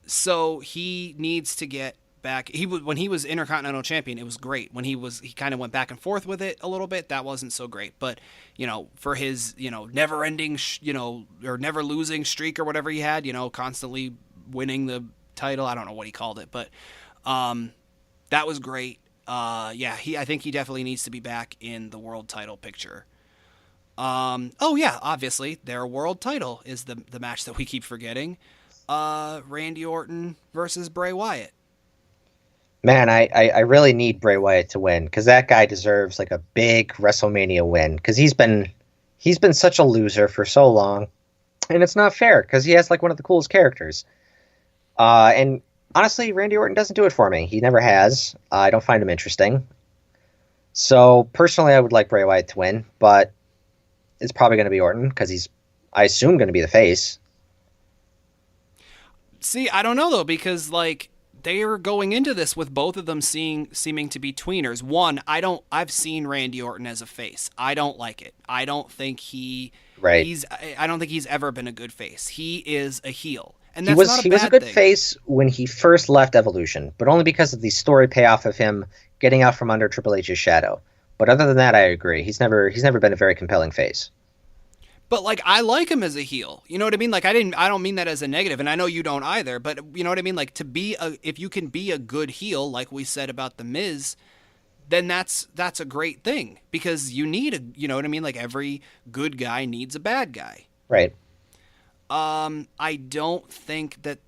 So he needs to get back. When he was Intercontinental Champion, it was great. When he kind of went back and forth with it a little bit, that wasn't so great. But, for his, never-ending, or never losing streak or whatever he had, constantly winning the title. I don't know what he called it, but that was great. I think he definitely needs to be back in the world title picture. Obviously their world title is the match that we keep forgetting. Randy Orton versus Bray Wyatt. Man, I really need Bray Wyatt to win, because that guy deserves a big WrestleMania win, because he's been such a loser for so long, and it's not fair, because he has one of the coolest characters. And honestly, Randy Orton doesn't do it for me. He never has. I don't find him interesting. So personally, I would like Bray Wyatt to win, but it's probably going to be Orton because he's, I assume, going to be the face. See, I don't know though, because like they are going into this with both of them seeming to be tweeners. One, I've seen Randy Orton as a face. I don't like it. I don't think Right. I don't think he's ever been a good face. He is a heel. And He that's was not a he was a bad good thing. face when he first left Evolution, but only because of the story payoff of him getting out from under Triple H's shadow. But other than that, I agree. He's never been a very compelling face. But like I like him as a heel. You know what I mean? Like I don't mean that as a negative, and I know you don't either, but you know what I mean? Like if you can be a good heel, like we said about the Miz, then that's a great thing because you know what I mean? Like every good guy needs a bad guy. Right. I don't think that.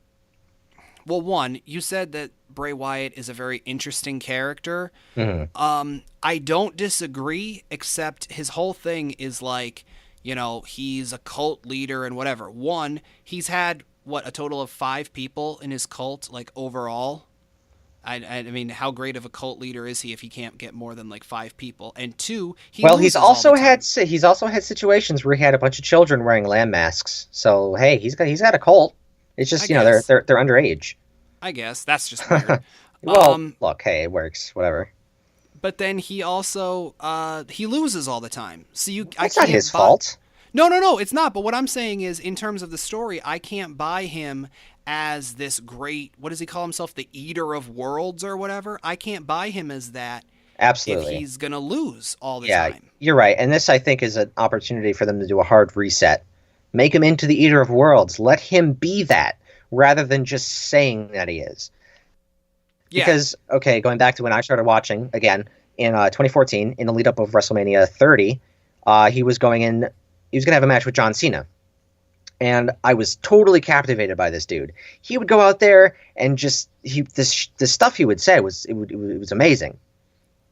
Well, one, you said that Bray Wyatt is a very interesting character. Hmm. I don't disagree, except his whole thing is like, you know, he's a cult leader and whatever. One, he's had what, a total of 5 people in his cult, like overall. I mean, how great of a cult leader is he if he can't get more than like 5 people? And two, he Well, loses all the time. he's also had situations where he had a bunch of children wearing lamb masks. So hey, he's got a cult. It's I just guess. they're underage. I guess that's just weird. Well, look, hey, it works. Whatever. But then he also he loses all the time. So I It's not can't his buy. fault. No, it's not. But what I'm saying is, in terms of the story, I can't buy him as this great. What does he call himself? The Eater of Worlds or whatever. I can't buy him as that if Absolutely. he's gonna lose all the Yeah, time. you're right. And this, I think, is an opportunity for them to do a hard reset. Make him into the Eater of Worlds. Let him be that rather than just saying that he is. Yeah, Because, okay, going back to when I started watching again in 2014, in the lead up of WrestleMania 30, he was going to have a match with John Cena. And I was totally captivated by this dude. He would go out there and just the stuff he would say it was amazing.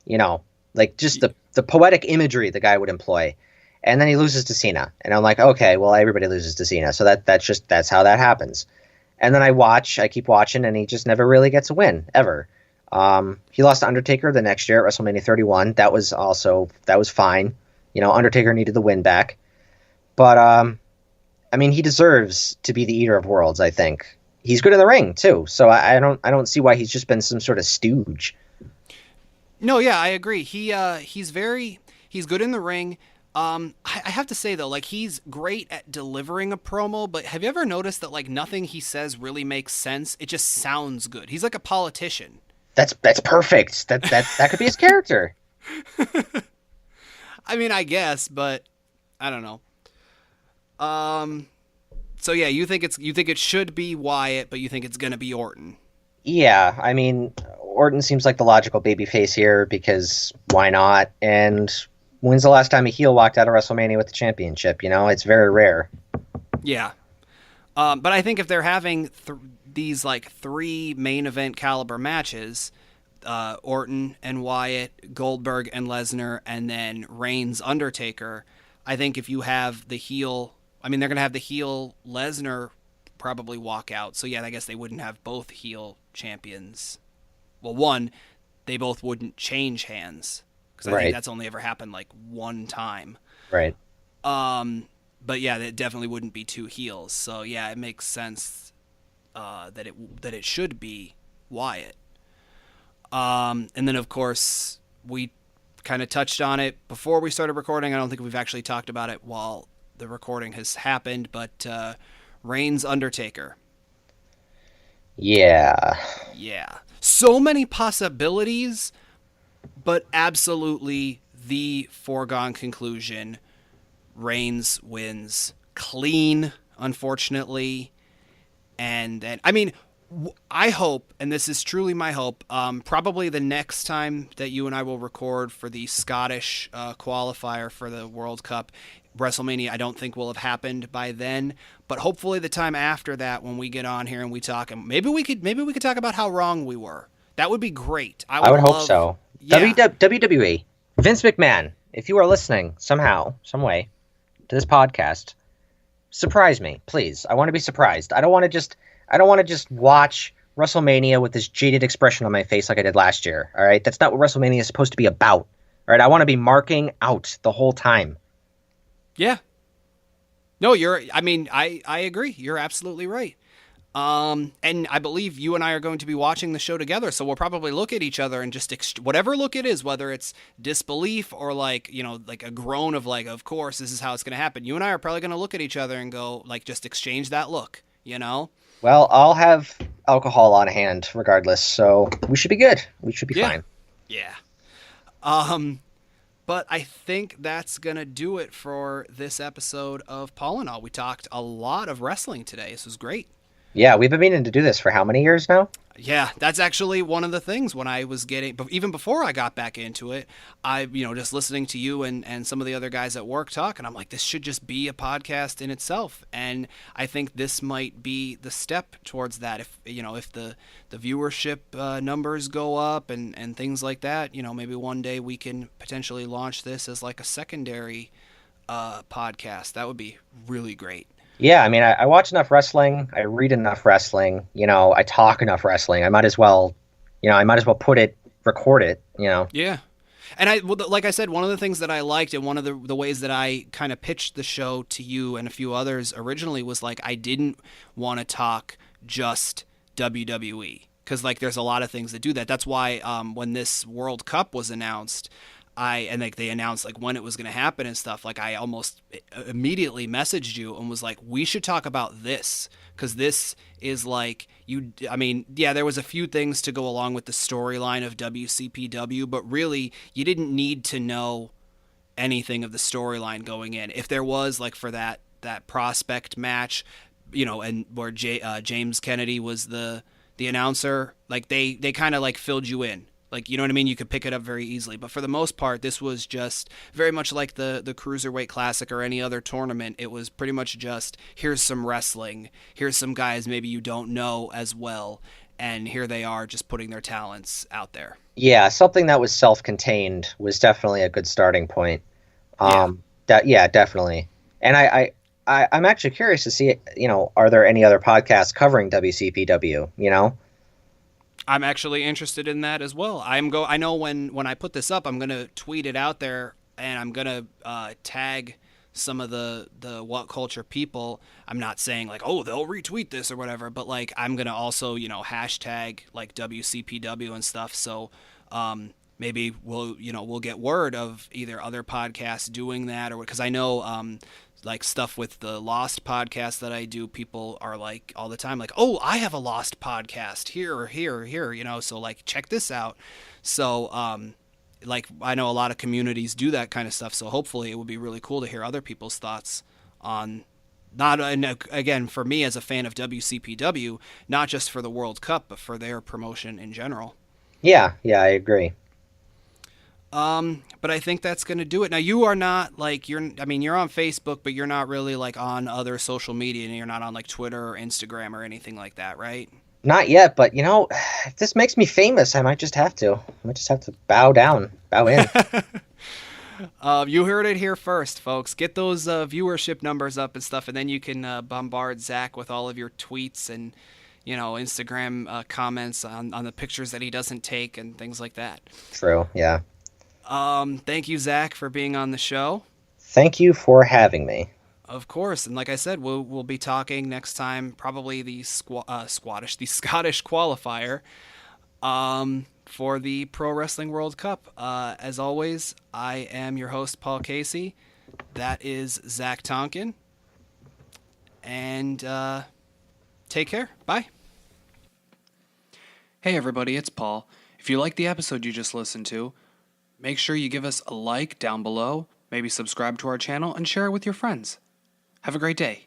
You know, like just the poetic imagery the guy would employ. And then he loses to Cena, and I'm like, okay, well, everybody loses to Cena, so that's how that happens. And then I keep watching, and he just never really gets a win ever. He lost to Undertaker the next year at WrestleMania 31. That was fine. You know, Undertaker needed the win back, but I mean, he deserves to be the Eater of Worlds. I think he's good in the ring too, so I don't see why he's just been some sort of stooge. no, yeah, I agree. He's good in the ring. I have to say though, like he's great at delivering a promo, but have you ever noticed that like nothing he says really makes sense? It just sounds good. He's like a politician. That's perfect. That could be his character. I mean, I guess, but I don't know. So yeah, you think it should be Wyatt, but you think it's gonna be Orton. Yeah, I mean, Orton seems like the logical babyface here because why not? And when's the last time a heel walked out of WrestleMania with the championship? You know, it's very rare. Yeah. But I think if they're having these like 3 main event caliber matches, Orton and Wyatt, Goldberg and Lesnar, and then Reigns Undertaker, I think if you have the heel, I mean they're gonna have the heel Lesnar probably walk out. So yeah, I guess they wouldn't have both heel champions. Well, one, they both wouldn't change hands because I think Right, that's only ever happened like one time. right. But yeah, it definitely wouldn't be 2 heels. So yeah, it makes sense that it should be Wyatt. And then of course we kind of touched on it before we started recording. I don't think we've actually talked about it while the recording has happened, but Reigns Undertaker. Yeah. Yeah. So many possibilities, but absolutely the foregone conclusion. Reigns wins clean, unfortunately. And then, I mean, I hope, and this is truly my hope, probably the next time that you and I will record for the Scottish qualifier for the World Cup, WrestleMania, I don't think will have happened by then. But hopefully the time after that, when we get on here and we talk, and maybe we could talk about how wrong we were. That would be great. I would hope so. Yeah. WWE, Vince McMahon, if you are listening somehow, some way to this podcast, surprise me, please. I want to be surprised. I don't want to just watch WrestleMania with this jaded expression on my face like I did last year. All right, that's not what WrestleMania is supposed to be about. right? I want to be marking out the whole time. Yeah. No, I agree. You're absolutely right. And I believe you and I are going to be watching the show together, so we'll probably look at each other and just whatever look it is, whether it's disbelief or like, like a groan of like, of course, this is how it's going to happen. You and I are probably going to look at each other and go, like, just exchange that look, you know? Well, I'll have alcohol on hand regardless, so we should be good. We should be Yeah. fine. Yeah. Um, but I think that's going to do it for this episode of Paul and All. We talked a lot of wrestling today. This was great. Yeah, we've been meaning to do this for how many years now? Yeah, that's actually one of the things when I was getting, but even before I got back into it, just listening to you and some of the other guys at work talk, and I'm like, this should just be a podcast in itself. And I think this might be the step towards that. If the viewership numbers go up and things like that, maybe one day we can potentially launch this as like a secondary podcast. That would be really great. Yeah, I mean, I watch enough wrestling. I read enough wrestling. I talk enough wrestling. I might as well, record it. Yeah. And like I said, one of the things that I liked and one of the ways that I kind of pitched the show to you and a few others originally was like, I didn't want to talk just WWE because like there's a lot of things that do that. That's why when this World Cup was announced, they announced like when it was going to happen and stuff, like I almost immediately messaged you and was like, we should talk about this because this is like there was a few things to go along with the storyline of WCPW, but really you didn't need to know anything of the storyline going in. If there was like for that prospect match, and where James Kennedy was the announcer, like they kind of like filled you in. Like, you know what I mean? You could pick it up very easily. But for the most part, this was just very much like the Cruiserweight Classic or any other tournament. It was pretty much just, here's some wrestling. Here's some guys maybe you don't know as well. And here they are just putting their talents out there. Yeah, something that was self-contained was definitely a good starting point. Definitely. And I'm actually curious to see, are there any other podcasts covering WCPW, I'm actually interested in that as well. I know when I put this up, I'm going to tweet it out there and I'm going to tag some of the What Culture people. I'm not saying like, oh, they'll retweet this or whatever, but like I'm going to also, hashtag like WCPW and stuff. So maybe we'll get word of either other podcasts doing that or because I know like stuff with the Lost podcast that I do, people are like all the time like, oh, I have a Lost podcast here or here or here, so like check this out. So like I know a lot of communities do that kind of stuff, so hopefully it would be really cool to hear other people's thoughts on and again, for me as a fan of WCPW, not just for the World Cup but for their promotion in general. Yeah, I agree. But I think that's going to do it. Now you are not like you're on Facebook, but you're not really like on other social media, and you're not on like Twitter or Instagram or anything like that, right? Not yet, but if this makes me famous, I might just have to. Bow in. You heard it here first, folks. Get those viewership numbers up and stuff, and then you can bombard Zach with all of your tweets and Instagram comments on the pictures that he doesn't take and things like that. True. Yeah. Thank you, Zach, for being on the show. Thank you for having me. Of course, and like I said, we'll be talking next time, probably the Scottish Qualifier, for the Pro Wrestling World Cup. As always, I am your host, Paul Casey. That is Zach Tonkin, and take care. Bye. Hey everybody, it's Paul. If you liked the episode you just listened to, make sure you give us a like down below, maybe subscribe to our channel, and share it with your friends. Have a great day.